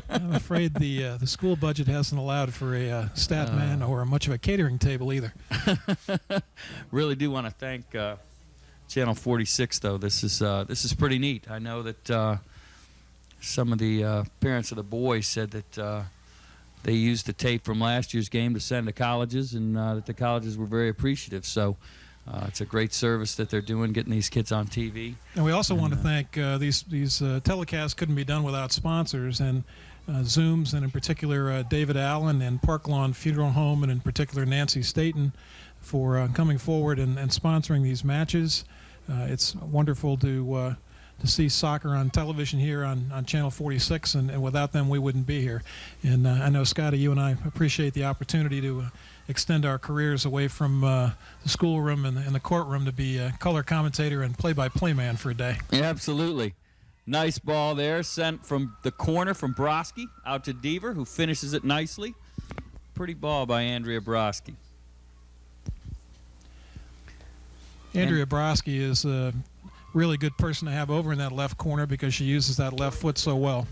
I'm afraid the school budget hasn't allowed for a stat man or much of a catering table either. Really do want to thank Channel 46 though. This is pretty neat. I know that some of the parents of the boys said that they used the tape from last year's game to send to colleges, and that the colleges were very appreciative. So It's a great service that they're doing, getting these kids on TV. And we also want to thank these telecasts couldn't be done without sponsors, and Zooms, and in particular David Allen and Park Lawn Funeral Home, and in particular Nancy Staten, for coming forward and sponsoring these matches. It's wonderful to see soccer on television here on Channel 46, and without them we wouldn't be here. And I know, Scotty, you and I appreciate the opportunity to extend our careers away from the schoolroom and the courtroom to be a color commentator and play-by-play man for a day. Yeah, absolutely. Nice ball there, sent from the corner from Broski out to Deaver, who finishes it nicely. Pretty ball by Andrea Broski. Andrea Broski is a really good person to have over in that left corner because she uses that left foot so well.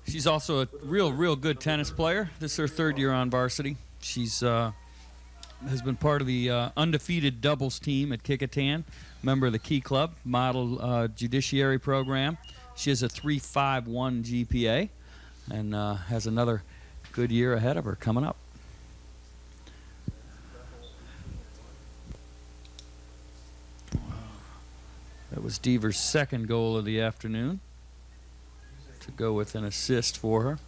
She's also a real good tennis player. This is her third year on varsity. She's has been part of the undefeated doubles team at Kecoughtan, member of the Key Club Model Judiciary Program. She has a 3.51 GPA and has another good year ahead of her coming up. That was Deaver's second goal of the afternoon, to go with an assist for her.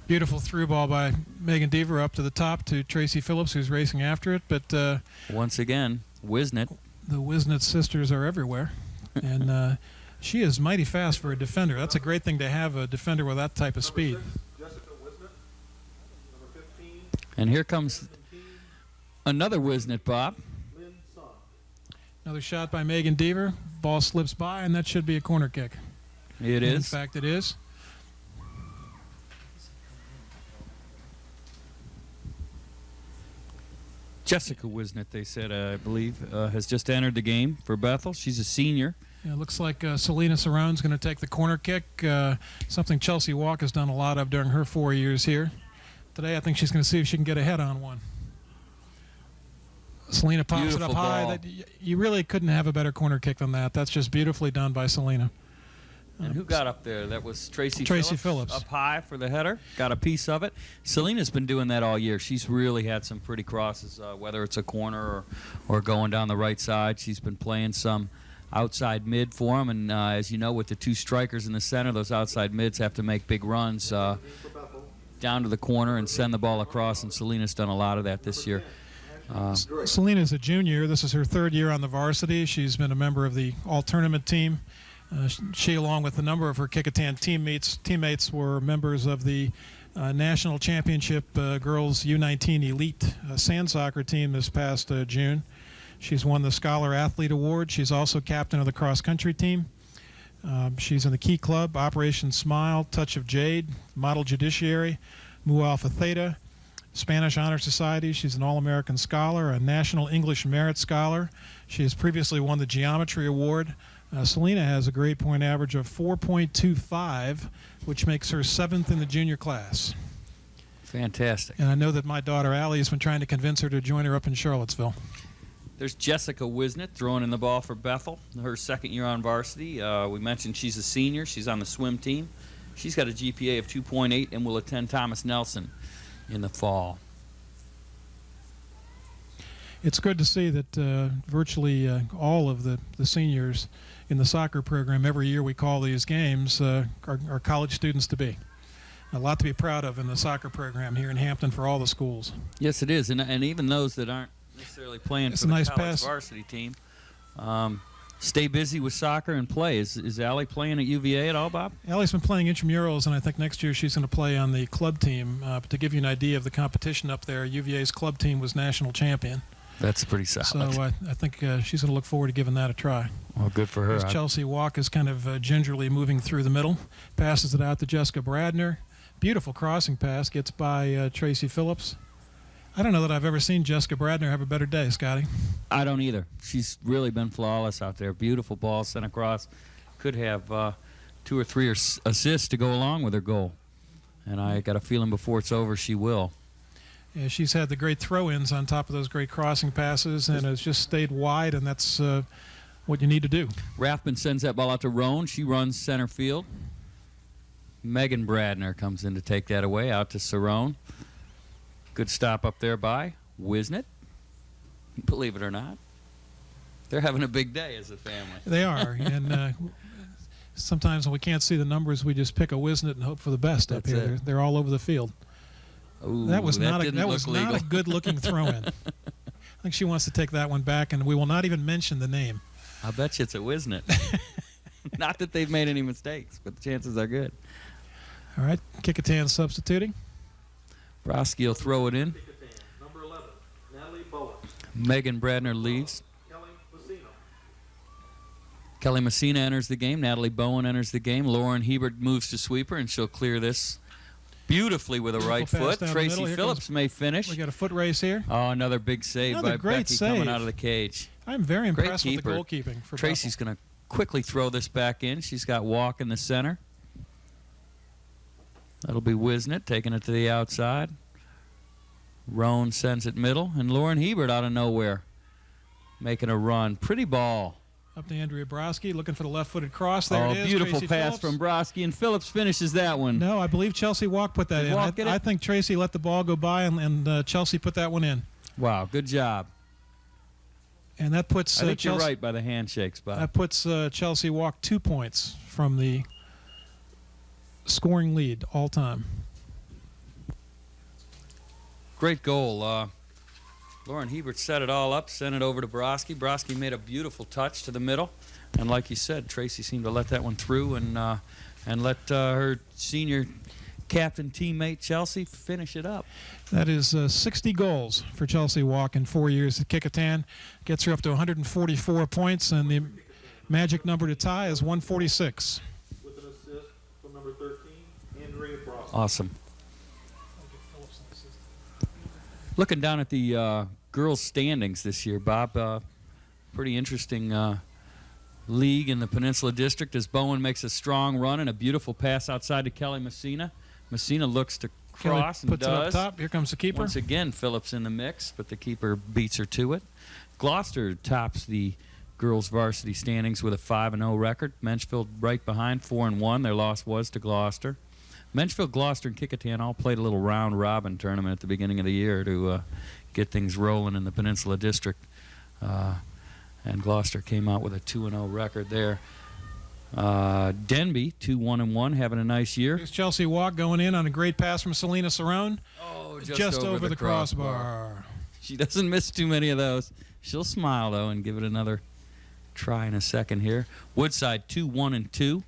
Beautiful through ball by Megan Deaver up to the top to Tracy Phillips, who's racing after it. But once again, Wisnett. The Wisnett sisters are everywhere. And she is mighty fast for a defender. That's a great thing to have, a defender with that type of speed. And here comes another Wisnett, Bob. Another shot by Megan Deaver. Ball slips by, and that should be a corner kick. It And is. in fact, it is. Jessica Wisnett, they said, I believe, has just entered the game for Bethel. She's a senior. Yeah, it looks like Selena Cerrone's going to take the corner kick, something Chelsea Walk has done a lot of during her 4 years here. Today, I think she's going to see if she can get a head on one. Selena pops Beautiful it up high. ball. You really couldn't have a better corner kick than that. That's just beautifully done by Selena. And who got up there? That was Tracy Phillips. Up high for the header. Got a piece of it. Selena's been doing that all year. She's really had some pretty crosses, whether it's a corner or going down the right side. She's been playing some outside mid for them. And as you know, with the two strikers in the center, those outside mids have to make big runs down to the corner and send the ball across. And Selena's done a lot of that this year. Selena's a junior. This is her third year on the varsity. She's been a member of the all-tournament team. She, along with a number of her Kecoughtan teammates, were members of the National Championship Girls U19 Elite Sand Soccer team this past June. She's won the Scholar Athlete Award. She's also captain of the cross-country team. She's in the Key Club, Operation Smile, Touch of Jade, Model Judiciary, Mu Alpha Theta, Spanish Honor Society. She's an All-American Scholar, a National English Merit Scholar. She has previously won the Geometry Award. Selena has a grade point average of 4.25, which makes her 7th in the junior class. Fantastic. And I know that my daughter Allie has been trying to convince her to join her up in Charlottesville. There's Jessica Wisnett throwing in the ball for Bethel, her second year on varsity. We mentioned she's a senior. She's on the swim team. She's got a GPA of 2.8 and will attend Thomas Nelson in the fall. It's good to see that virtually all of the seniors in the soccer program, every year we call these games, are college students to be. A lot to be proud of in the soccer program here in Hampton for all the schools. Yes, it is. And even those that aren't necessarily playing It's for a the nice college pass. varsity team stay busy with soccer and play. Is Allie playing at UVA at all, Bob? Allie's been playing intramurals, and I think next year she's going to play on the club team. But to give you an idea of the competition up there, UVA's club team was national champion. That's pretty solid. So I think she's going to look forward to giving that a try. Well, good for her. As Chelsea Walk is kind of gingerly moving through the middle, passes it out to Jessica Bradner. Beautiful crossing pass, gets by Tracy Phillips. I don't know that I've ever seen Jessica Bradner have a better day, Scotty. I don't either. She's really been flawless out there. Beautiful ball sent across. Could have 2 or 3 assists to go along with her goal. And I got a feeling before it's over she will. Yeah, she's had the great throw-ins on top of those great crossing passes and has just stayed wide, and that's what you need to do. Rathman sends that ball out to Roan. She runs center field. Megan Bradner comes in to take that away out to Cerrone. Good stop up there by Wisnett. Believe it or not. They're having a big day as a family. They are, and sometimes when we can't see the numbers, we just pick a Wisnet and hope for the best up That's here. it. They're all over the field. Ooh, That was not didn't look legal. a good-looking throw-in. I think she wants to take that one back, and we will not even mention the name. I bet you it's a Wisnet. Not that they've made any mistakes, but the chances are good. All right, Kecoughtan substituting. Broski will throw it in. Kecoughtan, number 11, Natalie Bowen. Megan Bradner leaves. Kelly Messina. Kelly Messina enters the game. Natalie Bowen enters the game. Lauren Hebert moves to sweeper, and she'll clear this beautifully with a right Beautiful pass foot. down the Tracy middle. Here Phillips may finish. We got a foot race here. Oh, another big save Another by great Becky coming save. out of the cage. I'm very Great impressed with the keeper. goalkeeping for Tracy's going to quickly throw this back in. She's got Walk in the center. That'll be Wisnet taking it to the outside. Roan sends it middle, and Lauren Hebert out of nowhere making a run. Pretty ball. Up to Andrea Broski, looking for the left-footed cross. There it is. Beautiful Tracy pass Phillips. from Broski, and Phillips finishes that one. No, I believe Chelsea Walk put that Did in. Walk get it? I think Tracy let the ball go by, and Chelsea put that one in. Wow, good job. And that puts I think Chelsea, you're right by the handshakes, Bob. that puts Chelsea Walk 2 points from the scoring lead all time. Great goal. Lauren Hebert set it all up, sent it over to Broski. Broski made a beautiful touch to the middle. And like you said, Tracy seemed to let that one through and let her senior captain teammate Chelsea finish it up. That is 60 goals for Chelsea Walk in 4 years at Kecoughtan. Gets her up to 144 points, and the magic number to tie is 146. With an assist from number 13, Andrea Broski. Awesome. Looking down at the girls' standings this year, Bob, pretty interesting league in the Peninsula District as Bowen makes a strong run and a beautiful pass outside to Kelly Messina. Messina looks to cross Kelly and puts it up does. top. Here comes the keeper. Once again, Phillips in the mix, but the keeper beats her to it. Gloucester tops the girls' varsity standings with a 5-0 record. Menchfield right behind, 4-1. Their loss was to Gloucester. Menchfield, Gloucester, and Kecoughtan all played a little round-robin tournament at the beginning of the year to get things rolling in the Peninsula District. And Gloucester came out with a 2-0 record there. Denby, 2-1-1, having a nice year. Here's Chelsea Walk going in on a great pass from Selena Cerrone. Oh, Just over the crossbar. She doesn't miss too many of those. She'll smile, though, and give it another try in a second here. Woodside, 2-1-2.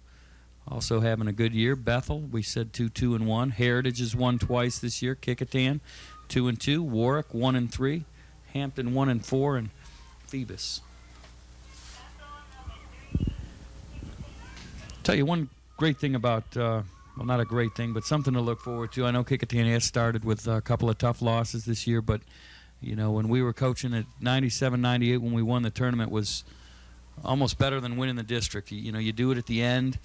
Also having a good year. Bethel, we said 2-2-1. Heritage has won twice this year. Kecoughtan, 2-2. Warwick, 1-3. Hampton, 1-4. And Phoebus. Tell you one great thing about, well, not a great thing, but something to look forward to. I know Kecoughtan has started with a couple of tough losses this year, but, you know, when we were coaching at 97, 98, when we won the tournament, was almost better than winning the district. You know, you do it at the end.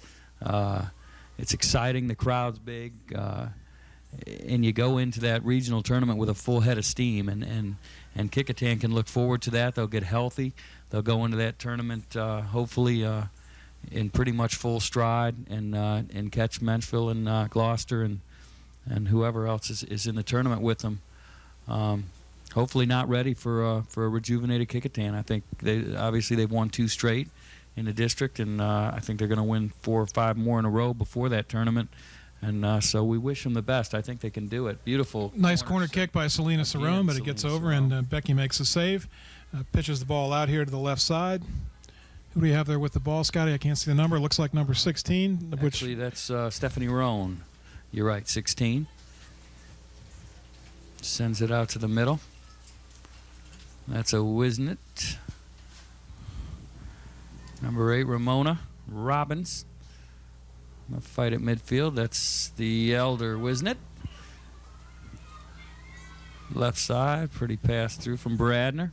It's exciting. The crowd's big. And you go into that regional tournament with a full head of steam. And Kecoughtan can look forward to that. They'll get healthy. They'll go into that tournament hopefully in pretty much full stride and catch Menchville and Gloucester and whoever else is in the tournament with them. Hopefully not ready for a rejuvenated Kecoughtan. I think they've won 2 straight in the district, and I think they're going to win 4 or 5 more in a row before that tournament. And so we wish them the best. I think they can do it. Beautiful. Nice corner kick by Selena Cerrone, but it gets Selena over, Cerrone. and Becky makes a save. Pitches the ball out here to the left side. Who do we have there with the ball, Scotty? I can't see the number. It looks like number 16. Actually, that's Stephanie Roan. You're right, 16. Sends it out to the middle. That's a Wisnet. Number 8, Ramona Robbins. A fight at midfield. That's the elder Wisnet. Left side, pretty pass through from Bradner.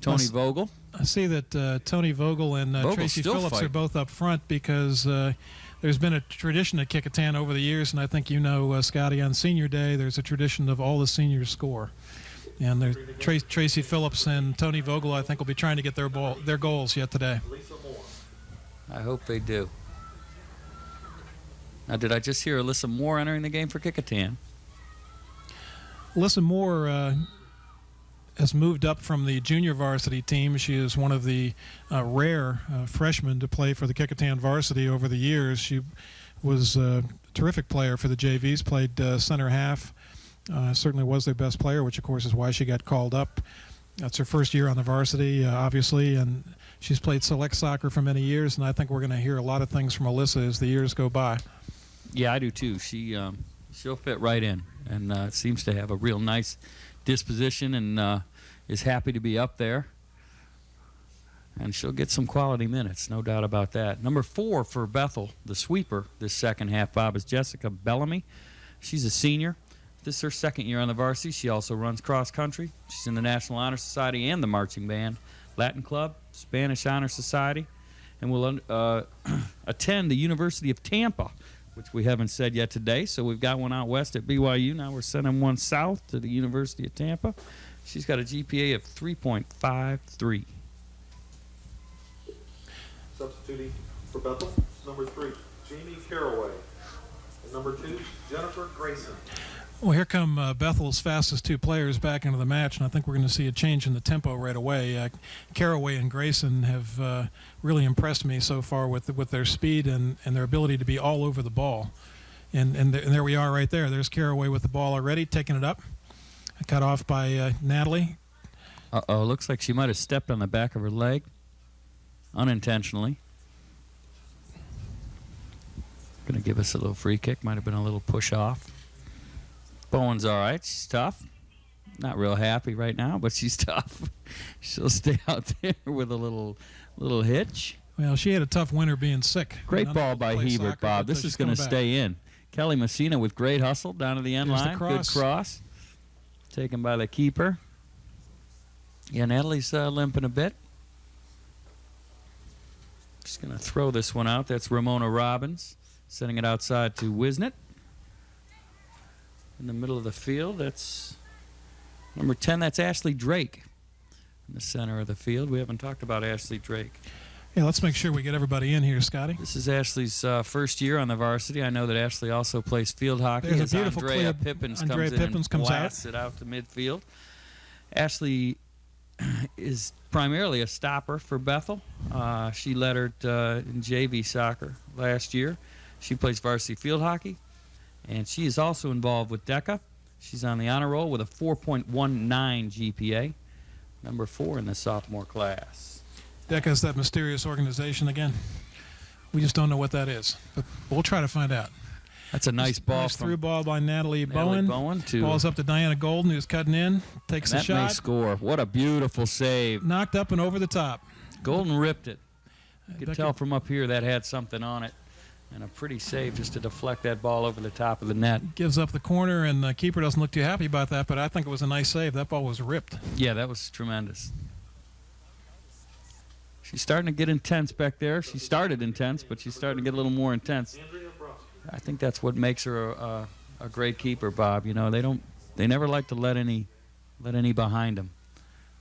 Tony Vogel. I see that Tony Vogel and Vogel's Tracy still Phillips are fighting. both up front because there's been a tradition at Kecoughtan over the years, and I think you know, Scotty, on senior day, there's a tradition of all the seniors score. And there's Tracy Phillips and Tony Vogel, I think, will be trying to get their goals yet today. Lisa Moore. I hope they do. Now, did I just hear Alyssa Moore entering the game for Kecoughtan? Alyssa Moore has moved up from the junior varsity team. She is one of the rare freshmen to play for the Kecoughtan varsity over the years. She was a terrific player for the JVs, played center half, certainly was their best player, which of course is why she got called up. That's her first year on the varsity, obviously, and she's played select soccer for many years, and I think we're going to hear a lot of things from Alyssa as the years go by. Yeah, I do too. She'll fit right in, and seems to have a real nice disposition, and is happy to be up there. And she'll get some quality minutes, no doubt about that. Number 4 for Bethel, the sweeper this second half, Bob, is Jessica Bellamy. She's a senior. This is her second year on the varsity. She also runs cross country. She's in the National Honor Society and the marching band, Latin Club, Spanish Honor Society, and will attend the University of Tampa, which we haven't said yet today. So we've got one out west at BYU. Now we're sending one south to the University of Tampa. She's got a GPA of 3.53. Substituting for Bethel, number 3, Jamie Caraway. And number 2, Jennifer Grayson. Well, here come Bethel's fastest 2 players back into the match, and I think we're going to see a change in the tempo right away. Caraway and Grayson have really impressed me so far with their speed and their ability to be all over the ball. And there we are right there. There's Caraway with the ball already, taking it up. Cut off by Natalie. Uh-oh, looks like she might have stepped on the back of her leg unintentionally. Going to give us a little free kick. Might have been a little push off. Bowen's all right. She's tough. Not real happy right now, but she's tough. She'll stay out there with a little hitch. Well, she had a tough winter being sick. Great ball by Hebert, soccer, Bob. This is going to stay in. Kelly Messina with great hustle down to the end line. Good cross. Taken by the keeper. Yeah, Natalie's limping a bit. Just going to throw this one out. That's Ramona Robbins. Sending it outside to Wisnett. In the middle of the field, that's number 10. That's Ashley Drake in the center of the field. We haven't talked about Ashley Drake. Yeah, let's make sure we get everybody in here, Scotty. This is Ashley's first year on the varsity. I know that Ashley also plays field hockey. There's a beautiful Andrea clip. Pippins Andrea comes in Pippins and comes blasts it out to midfield. Ashley is primarily a stopper for Bethel. She lettered in JV soccer last year. She plays varsity field hockey, and she is also involved with DECA. She's on the honor roll with a 4.19 GPA, number 4 in the sophomore class. DECA is that mysterious organization again. We just don't know what that is, but we'll try to find out. That's a nice ball. Nice through ball by Natalie Bowen. Ball's up to Diana Golden, who's cutting in, takes a shot. That may score. What a beautiful save. Knocked up and over the top. Golden ripped it. You could tell from up here that had something on it. And a pretty save just to deflect that ball over the top of the net. Gives up the corner, and the keeper doesn't look too happy about that, but I think it was a nice save. That ball was ripped. Yeah, that was tremendous. She's starting to get intense back there. She started intense, but she's starting to get a little more intense. I think that's what makes her a great keeper, Bob. You know, they never like to let any behind them.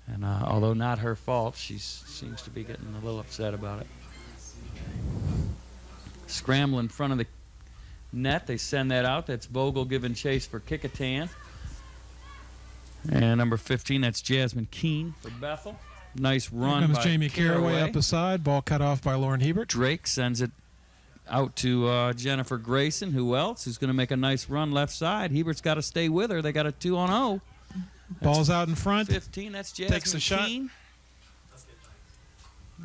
And although not her fault, she seems to be getting a little upset about it. Scramble in front of the net. They send that out. That's Vogel giving chase for Kecoughtan. And number 15, that's Jasmine Keene for Bethel. Nice run Here comes by Jamie Caraway up the side. Ball cut off by Lauren Hebert. Drake sends it out to Jennifer Grayson. Who else? Who's going to make a nice run left side. Hebert's got to stay with her. They got a 2-on-0. Ball's out in front. 15, that's Jasmine Takes a shot. Keene.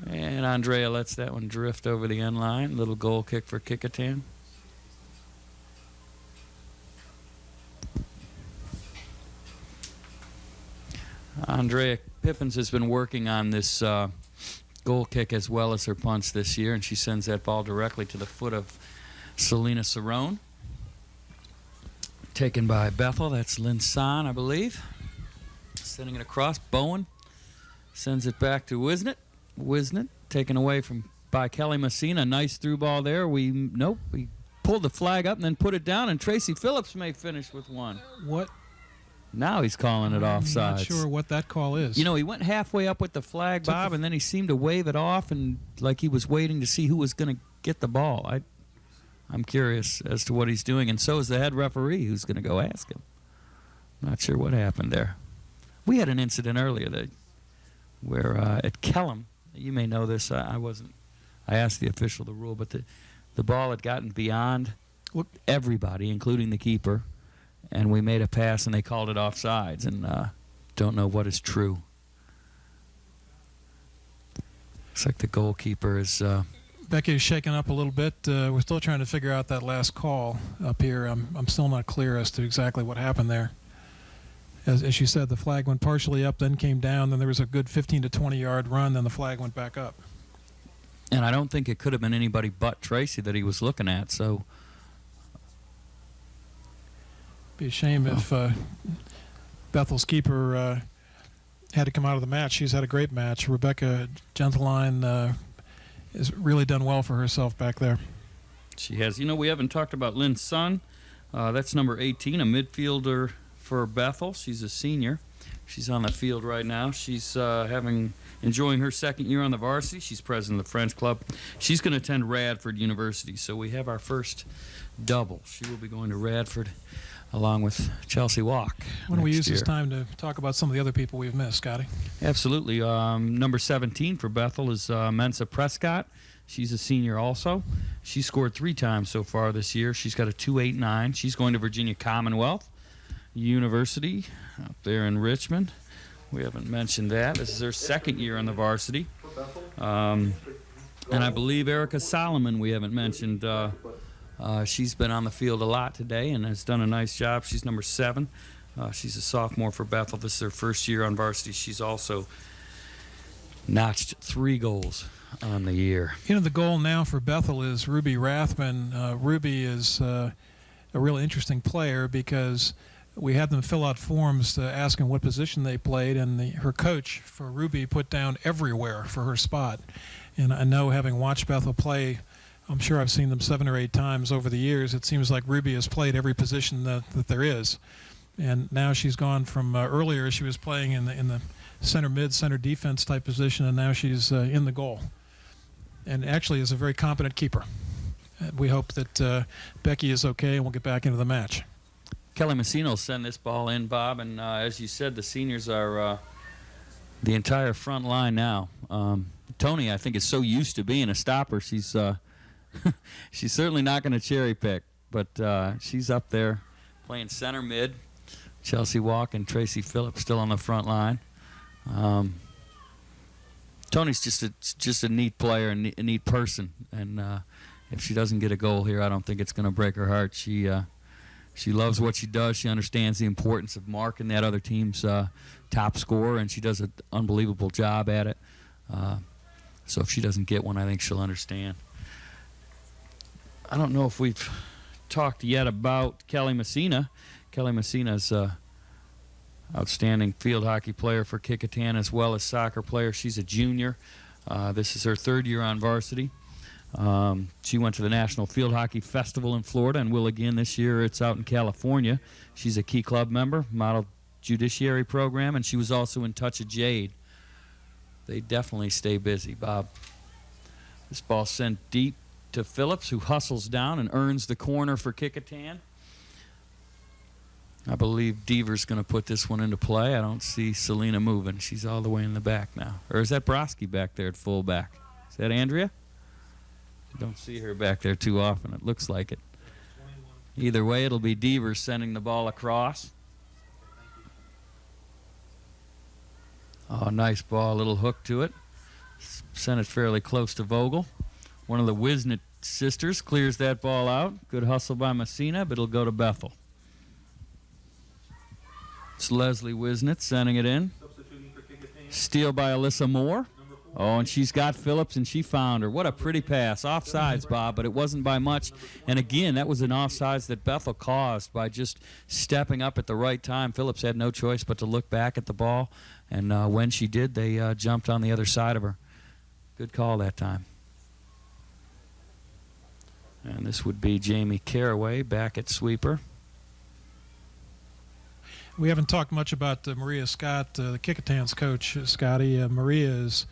And Andrea lets that one drift over the end line. Little goal kick for Kecoughtan. Andrea Pippins has been working on this goal kick as well as her punch this year, and she sends that ball directly to the foot of Selena Cerrone. Taken by Bethel. That's Lynn San, I believe. Sending it across. Bowen sends it back to Wisnett. Wisnett taken away by Kelly Messina. Nice through ball there. We pulled the flag up and then put it down, and Tracy Phillips may finish with one. What? Now he's calling it offsides. I'm not sure what that call is. You know, he went halfway up with the flag, Bob, and then he seemed to wave it off and like he was waiting to see who was going to get the ball. I'm curious as to what he's doing, and so is the head referee who's going to go ask him. Not sure what happened there. We had an incident earlier where at Kellum, you may know this, I asked the official the rule, but the ball had gotten beyond everybody, including the keeper, and we made a pass and they called it offsides, and don't know what is true. Looks like the goalkeeper is... Becky's shaken up a little bit. We're still trying to figure out that last call up here. I'm still not clear as to exactly what happened there. As you said, the flag went partially up, then came down, then there was a good 15 to 20-yard run, then the flag went back up. And I don't think it could have been anybody but Tracy that he was looking at, so... Be a shame if Bethel's keeper had to come out of the match. She's had a great match. Rebecca Gentleline has really done well for herself back there. She has. You know, we haven't talked about Lynn Sun. That's number 18, a midfielder for Bethel. She's a senior. She's on the field right now. She's enjoying her second year on the varsity. She's president of the French Club. She's going to attend Radford University, so we have our first double. She will be going to Radford along with Chelsea Walk. Why don't we use this time to talk about some of the other people we've missed, Scotty? Absolutely. Number 17 for Bethel is Mensa Prescott. She's a senior also. She scored 3 times so far this year. She's got a 2.89. She's going to Virginia Commonwealth University up there in Richmond. We haven't mentioned that. This is her second year on the varsity. And I believe Erica Solomon we haven't mentioned. She's been on the field a lot today and has done a nice job. She's number 7. She's a sophomore for Bethel. This is her first year on varsity. She's also notched 3 goals on the year. You know, the goal now for Bethel is Ruby Rathman. Ruby is a real interesting player because we had them fill out forms to ask them what position they played, and her coach for Ruby put down everywhere for her spot. And I know, having watched Bethel play, I'm sure I've seen them 7 or 8 times over the years. It seems like Ruby has played every position that there is. And now she's gone from earlier she was playing in the center mid, center defense type position, and now she's in the goal. And actually is a very competent keeper. We hope that Becky is okay and we'll get back into the match. Kelly Messina will send this ball in, Bob, and as you said, the seniors are the entire front line now. Tony, I think, is so used to being a stopper, she's she's certainly not going to cherry pick, but she's up there playing center mid. Chelsea Walk and Tracy Phillips still on the front line. Tony's just a neat player and a neat person, and if she doesn't get a goal here, I don't think it's going to break her heart. She loves what she does. She understands the importance of marking that other team's top scorer, and she does an unbelievable job at it. So if she doesn't get one, I think she'll understand. I don't know if we've talked yet about Kelly Messina. Kelly Messina's an outstanding field hockey player for Kecoughtan as well as soccer player. She's a junior. This is her 3rd year on varsity. She went to the National Field Hockey Festival in Florida and will again this year. It's out in California. She's a key club member, model judiciary program, and she was also in Touch of Jade. They definitely stay busy, Bob. This ball sent deep to Phillips, who hustles down and earns the corner for Kecoughtan. I believe Deaver's going to put this one into play. I don't see Selena moving. She's all the way in the back now. Or is that Broski back there at fullback? Is that Andrea? Don't see her back there too often. It looks like it. Either way, it'll be Devers sending the ball across. Oh, nice ball. A little hook to it. Sent it fairly close to Vogel. One of the Wisnett sisters clears that ball out. Good hustle by Messina, but it'll go to Bethel. It's Leslie Wisnett sending it in. Steal by Alyssa Moore. Oh, and she's got Phillips, and she found her. What a pretty pass. Offsides, Bob, but it wasn't by much. And again, that was an offsides that Bethel caused by just stepping up at the right time. Phillips had no choice but to look back at the ball, and when she did, they jumped on the other side of her. Good call that time. And this would be Jamie Caraway back at sweeper. We haven't talked much about Maria Scott, the Kecoughtan's coach, Scotty. Maria is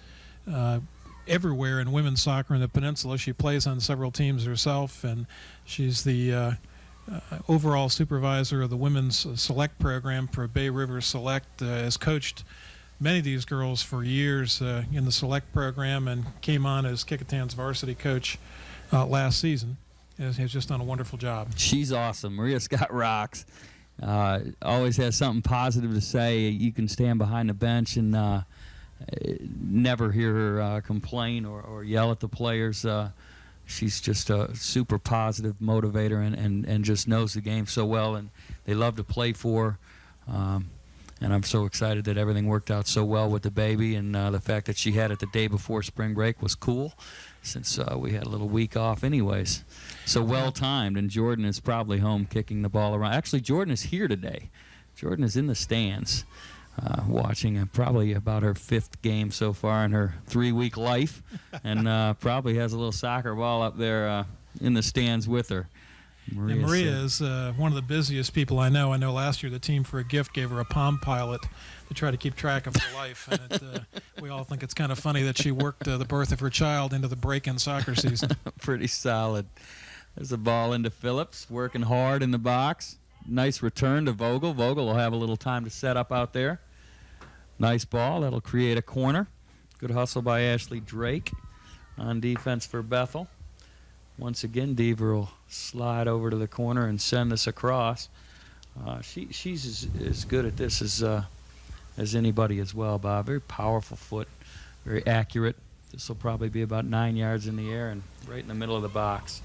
everywhere in women's soccer in the peninsula. She plays on several teams herself, and she's the overall supervisor of the women's select program for Bay River Select, has coached many of these girls for years in the select program and came on as Kecoughtan's varsity coach last season. Has just done a wonderful job. She's awesome. Maria Scott rocks. Always has something positive to say. You can stand behind the bench and never hear her complain or yell at the players. She's just a super positive motivator and just knows the game so well, and they love to play for her. And I'm so excited that everything worked out so well with the baby, and the fact that she had it the day before spring break was cool, since we had a little week off anyways. So well-timed, and Jordan is probably home kicking the ball around. Actually, Jordan is here today. Jordan is in the stands watching probably about her 5th game so far in her 3-week life, and probably has a little soccer ball up there in the stands with her. Maria is one of the busiest people I know. I know last year the team for a gift gave her a Palm Pilot to try to keep track of her life. And we all think it's kind of funny that she worked the birth of her child into the break-in soccer season. Pretty solid. There's a ball into Phillips, working hard in the box. Nice return to Vogel. Vogel will have a little time to set up out there. Nice ball. That'll create a corner. Good hustle by Ashley Drake on defense for Bethel. Once again, Deaver will slide over to the corner and send this across. She's as good at this as anybody as well, Bob. Very powerful foot, very accurate. This will probably be about 9 yards in the air and right in the middle of the box.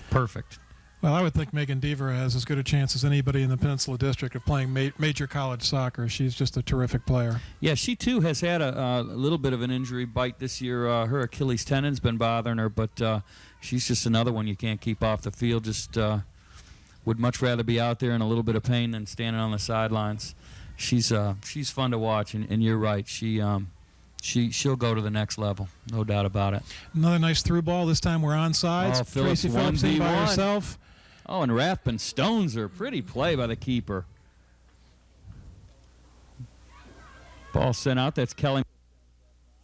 Perfect. Well, I would think Megan Deaver has as good a chance as anybody in the Peninsula District of playing major college soccer. She's just a terrific player. Yeah, she too has had a little bit of an injury bite this year. Her Achilles tendon's been bothering her, but she's just another one you can't keep off the field. Just would much rather be out there in a little bit of pain than standing on the sidelines. She's fun to watch, and you're right. She'll go to the next level, no doubt about it. Another nice through ball. This time we're on sides. Oh, Phillips, Tracy Phillips in by 1v1. herself. Oh, and Rathbun stones her. Pretty play by the keeper. Ball sent out. That's Kelly.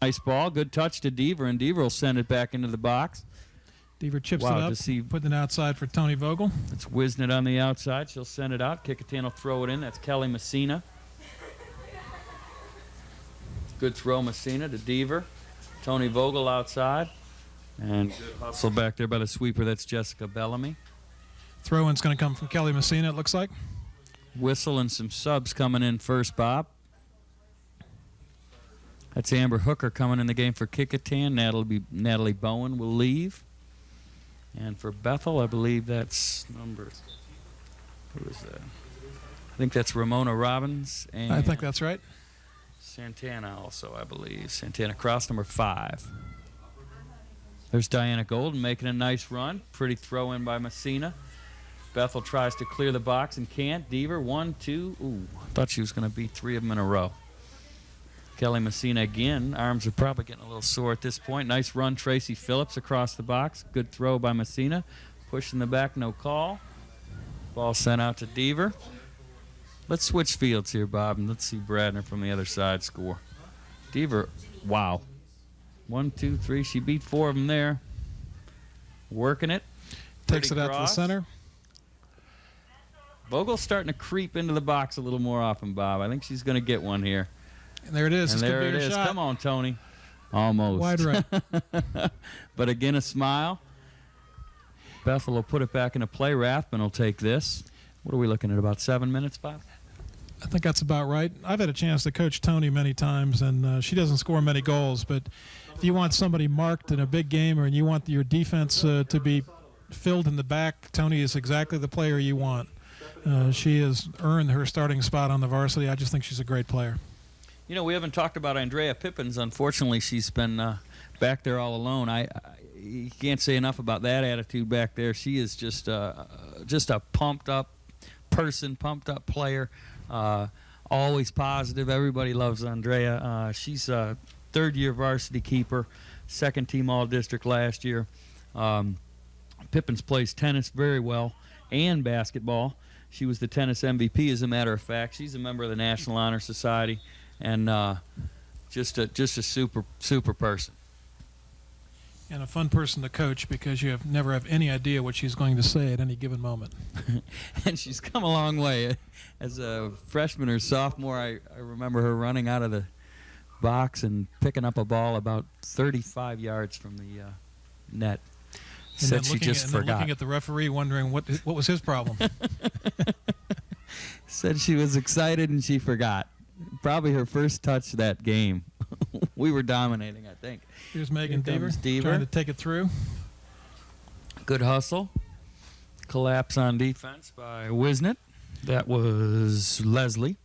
Nice ball. Good touch to Deaver, and Deaver will send it back into the box. Deaver chips Wow, it up, to see- putting it outside for Tony Vogel. It's Wisnett on the outside. She'll send it out. Kecoughtan will throw it in. That's Kelly Messina. Good throw, Messina to Deaver. Tony Vogel outside. And good hustle back there by the sweeper. That's Jessica Bellamy. Throw-in's going to come from Kelly Messina, it looks like. Whistle and some subs coming in first, Bob. That's Amber Hooker coming in the game for Kecoughtan. Natalie Bowen will leave. And for Bethel, I believe that's number... Who is that? I think that's Ramona Robbins. And I think that's right. Santana also, I believe. Santana Cross, number 5. There's Diana Golden making a nice run. Pretty throw in by Messina. Bethel tries to clear the box and can't. Deaver, 1, 2. Ooh, I thought she was going to beat 3 of them in a row. Kelly Messina again. Arms are probably getting a little sore at this point. Nice run, Tracy Phillips across the box. Good throw by Messina. Pushing the back, no call. Ball sent out to Deaver. Let's switch fields here, Bob, and let's see Bradner from the other side score. Deaver, wow. 1, 2, 3. She beat 4 of them there. Working it. Takes it Pretty out to the cross. center. Vogel's starting to creep into the box a little more often, Bob. I think she's going to get one here. And there it is. And This there could it be her is. shot. Come on, Tony. Almost. Wide right. But again, a smile. Bethel will put it back into play. Rathbun will take this. What are we looking at, about 7 minutes, Bob? I think that's about right. I've had a chance to coach Tony many times, and she doesn't score many goals. But if you want somebody marked in a big game or you want your defense to be filled in the back, Tony is exactly the player you want. She has earned her starting spot on the varsity. I just think she's a great player. You know, we haven't talked about Andrea Pippins. Unfortunately, she's been back there all alone. You can't say enough about that attitude back there. She is just a pumped-up person, pumped-up player. Always positive. Everybody loves Andrea. She's a third-year varsity keeper, second-team All-District last year. Pippins plays tennis very well and basketball. She was the tennis MVP, as a matter of fact. She's a member of the National Honor Society, and just a super person. And a fun person to coach because you never have any idea what she's going to say at any given moment. And she's come a long way. As a freshman or sophomore, I remember her running out of the box and picking up a ball about 35 yards from the net. Said she just forgot. Looking at the referee, wondering what was his problem. Said she was excited and she forgot. Probably her first touch that game. We were dominating, I think. Here's Megan Deaver Deaver trying to take it through. Good hustle. Collapse on defense by Wisnett. That was Leslie.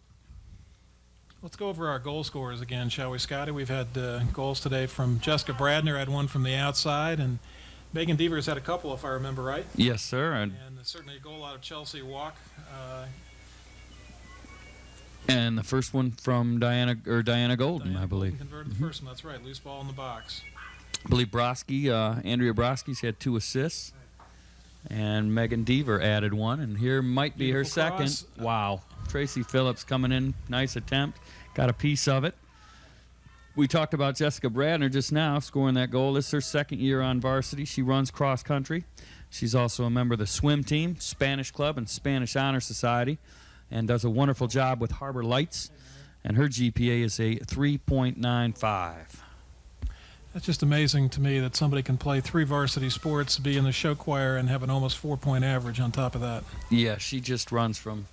Let's go over our goal scorers again, shall we, Scotty? We've had goals today from Jessica Bradner, had one from the outside, and Megan Deaver's had a couple, if I remember right. Yes, sir. And certainly a goal out of Chelsea Walk. And the first one from Diana Golden, I believe. Converted the first one, that's right. Loose ball in the box. I believe Andrea Broski's had 2 assists. And Megan Deaver added 1. And here might be her Beautiful second. cross. Wow. Tracy Phillips coming in. Nice attempt. Got a piece of it. We talked about Jessica Bradner just now scoring that goal. This is her second year on varsity. She runs cross country. She's also a member of the swim team, Spanish Club, and Spanish Honor Society, and does a wonderful job with Harbor Lights. And her GPA is a 3.95. That's just amazing to me that somebody can play 3 varsity sports, be in the show choir, and have an almost 4-point average on top of that. Yeah, she just runs from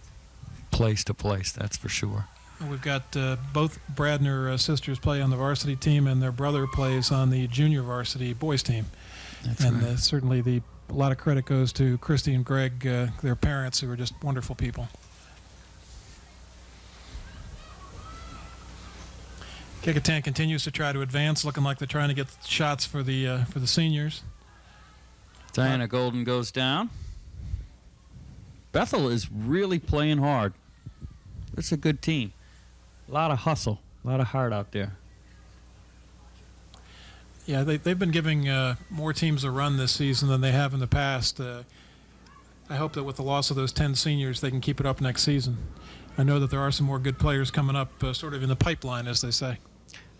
place to place, that's for sure. And we've got both Bradner sisters play on the varsity team, and their brother plays on the junior varsity boys team. That's and right. Certainly a lot of credit goes to Christy and Greg, their parents, who are just wonderful people. Kecoughtan continues to try to advance, looking like they're trying to get shots for the seniors. Diana Golden goes down. Bethel is really playing hard. It's a good team. A lot of hustle, a lot of heart out there. Yeah, they've been giving more teams a run this season than they have in the past. I hope that with the loss of those 10 seniors, they can keep it up next season. I know that there are some more good players coming up sort of in the pipeline, as they say.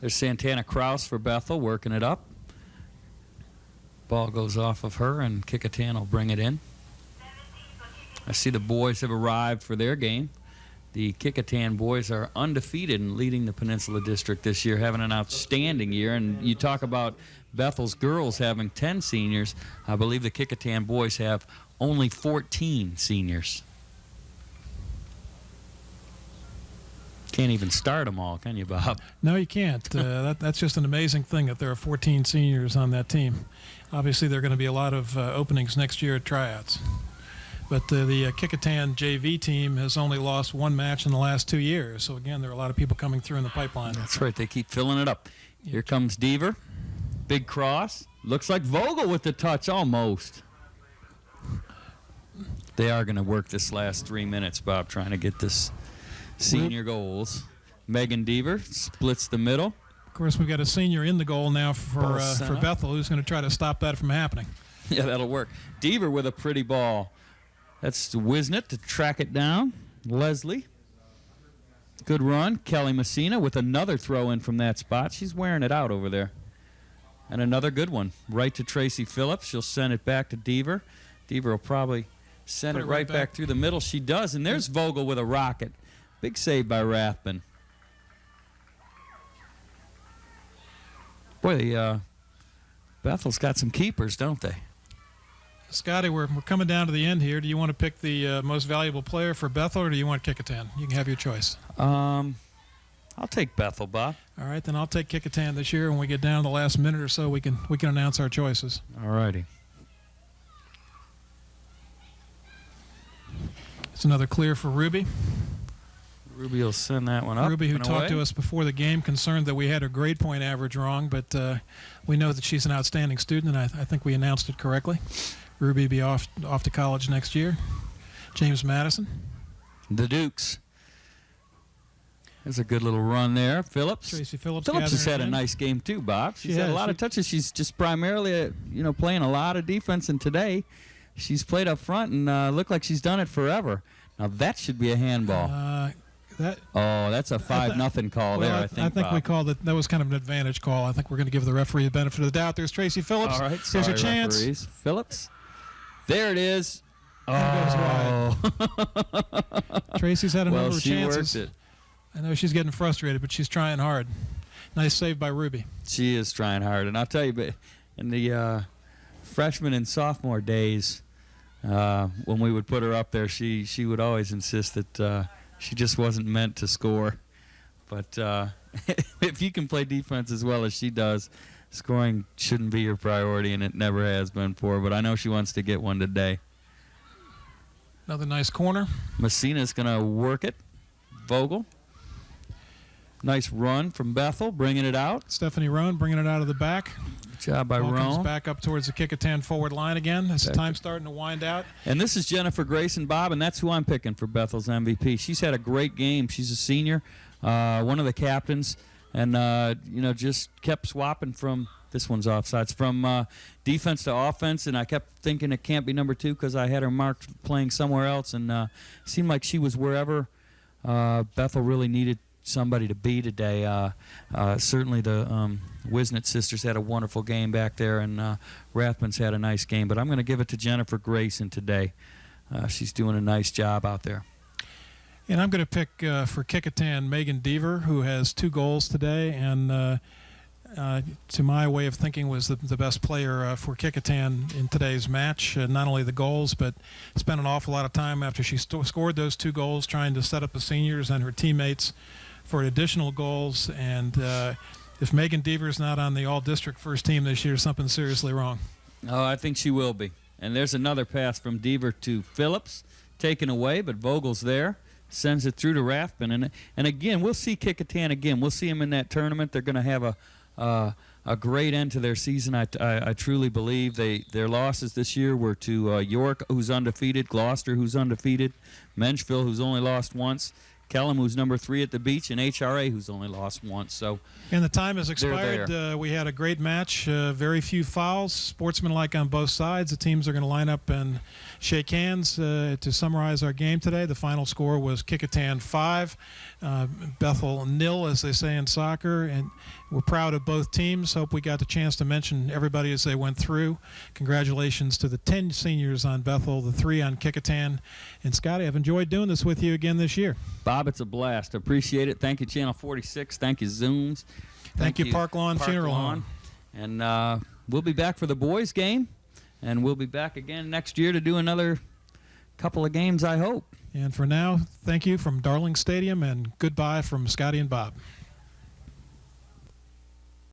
There's Santana Kraus for Bethel working it up. Ball goes off of her, and Kecoughtan will bring it in. I see the boys have arrived for their game. The Kecoughtan boys are undefeated and leading the Peninsula District this year, having an outstanding year. And you talk about Bethel's girls having 10 seniors. I believe the Kecoughtan boys have only 14 seniors. Can't even start them all, can you, Bob? No, you can't. That's just an amazing thing that there are 14 seniors on that team. Obviously, there are going to be a lot of openings next year at tryouts. But the Kecoughtan JV team has only lost 1 match in the last 2 years. So, again, there are a lot of people coming through in the pipeline. That's right. They keep filling it up. Here comes Deaver. Big cross. Looks like Vogel with the touch, almost. They are going to work this last 3 minutes, Bob, trying to get this senior goals. Megan Deaver splits the middle. Of course, we've got a senior in the goal now for Bethel, who's going to try to stop that from happening. Yeah, that'll work. Deaver with a pretty ball. That's Wisnett to track it down. Leslie. Good run. Kelly Messina with another throw in from that spot. She's wearing it out over there. And another good one. Right to Tracy Phillips. She'll send it back to Deaver. Deaver will probably send it right back through the middle. She does. And there's Vogel with a rocket. Big save by Rathbun. Boy, Bethel's got some keepers, don't they? Scotty, we're coming down to the end here. Do you want to pick the most valuable player for Bethel, or do you want Kecoughtan? You can have your choice. I'll take Bethel, Bob. All right, then I'll take Kecoughtan this year. When we get down to the last minute or so, we can announce our choices. All righty. It's another clear for Ruby. Ruby will send that one up. Ruby, who and talked away. to us before the game, concerned that we had her grade point average wrong, but we know that she's an outstanding student, and I think we announced it correctly. Ruby be off to college next year. James Madison. The Dukes. There's a good little run there. Phillips. Tracy Phillips. Phillips has had a in. nice game too, Bob. She's had has. a lot of touches. She's just primarily, playing a lot of defense. And today, she's played up front and looked like she's done it forever. Now that should be a handball. Oh, that's a 5-0 call there, I think, we Bob. called it. That was kind of an advantage call. I think we're going to give the referee the benefit of the doubt. There's Tracy Phillips. All right, Here's sorry, a chance. referees. Phillips. There it is. And Tracy's had a Well, number of she chances. worked it. I know she's getting frustrated, but she's trying hard. Nice save by Ruby. She is trying hard. And I'll tell you, but in the freshman and sophomore days, when we would put her up there, she would always insist that she just wasn't meant to score. But if you can play defense as well as she does, scoring shouldn't be your priority, and it never has been for her. But I know she wants to get one today. Another nice corner. Messina's going to work it. Vogel. Nice run from Bethel, bringing it out. Stephanie Roan bringing it out of the back. Good job by Ball comes Roan. back up towards the Kecoughtan forward line again. As the time's starting to wind out. And this is Jennifer Grayson, Bob, and that's who I'm picking for Bethel's MVP. She's had a great game. She's a senior, one of the captains, and just kept swapping from this one's offsides from defense to offense. And I kept thinking it can't be number 2 because I had her marked playing somewhere else, and seemed like she was wherever Bethel really needed somebody to be today. Certainly the Wisnett sisters had a wonderful game back there, and Rathman's had a nice game. But I'm going to give it to Jennifer Grayson today. She's doing a nice job out there. And I'm going to pick for Kecoughtan Megan Deaver, who has 2 goals today, and to my way of thinking was the best player for Kecoughtan in today's match. Not only the goals, but spent an awful lot of time after she scored those 2 goals trying to set up the seniors and her teammates for additional goals. And if Megan Deaver's not on the all-district first team this year, something's seriously wrong. Oh, I think she will be. And there's another pass from Deaver to Phillips, taken away, but Vogel's there. Sends it through to Rathman. And again, we'll see Kecoughtan again. We'll see them in that tournament. They're going to have a great end to their season. I truly believe their losses this year were to York, who's undefeated, Gloucester, who's undefeated, Menchville, who's only lost once, Kellam, who's number 3 at the beach, and HRA, who's only lost once. So, and the time has expired. We had a great match, very few fouls, sportsmanlike on both sides. The teams are going to line up and shake hands. To summarize our game today, the final score was Kecoughtan 5, Bethel 0, as they say in soccer. And we're proud of both teams. Hope we got the chance to mention everybody as they went through. Congratulations to the 10 seniors on Bethel, the 3 on Kecoughtan. And Scotty, I've enjoyed doing this with you again this year. Bob, it's a blast. Appreciate it. Thank you, Channel 46. Thank you, Zooms. Thank you, Park Lawn Funeral Home. And we'll be back for the boys' game. And we'll be back again next year to do another couple of games, I hope. And for now, thank you from Darling Stadium, and goodbye from Scotty and Bob.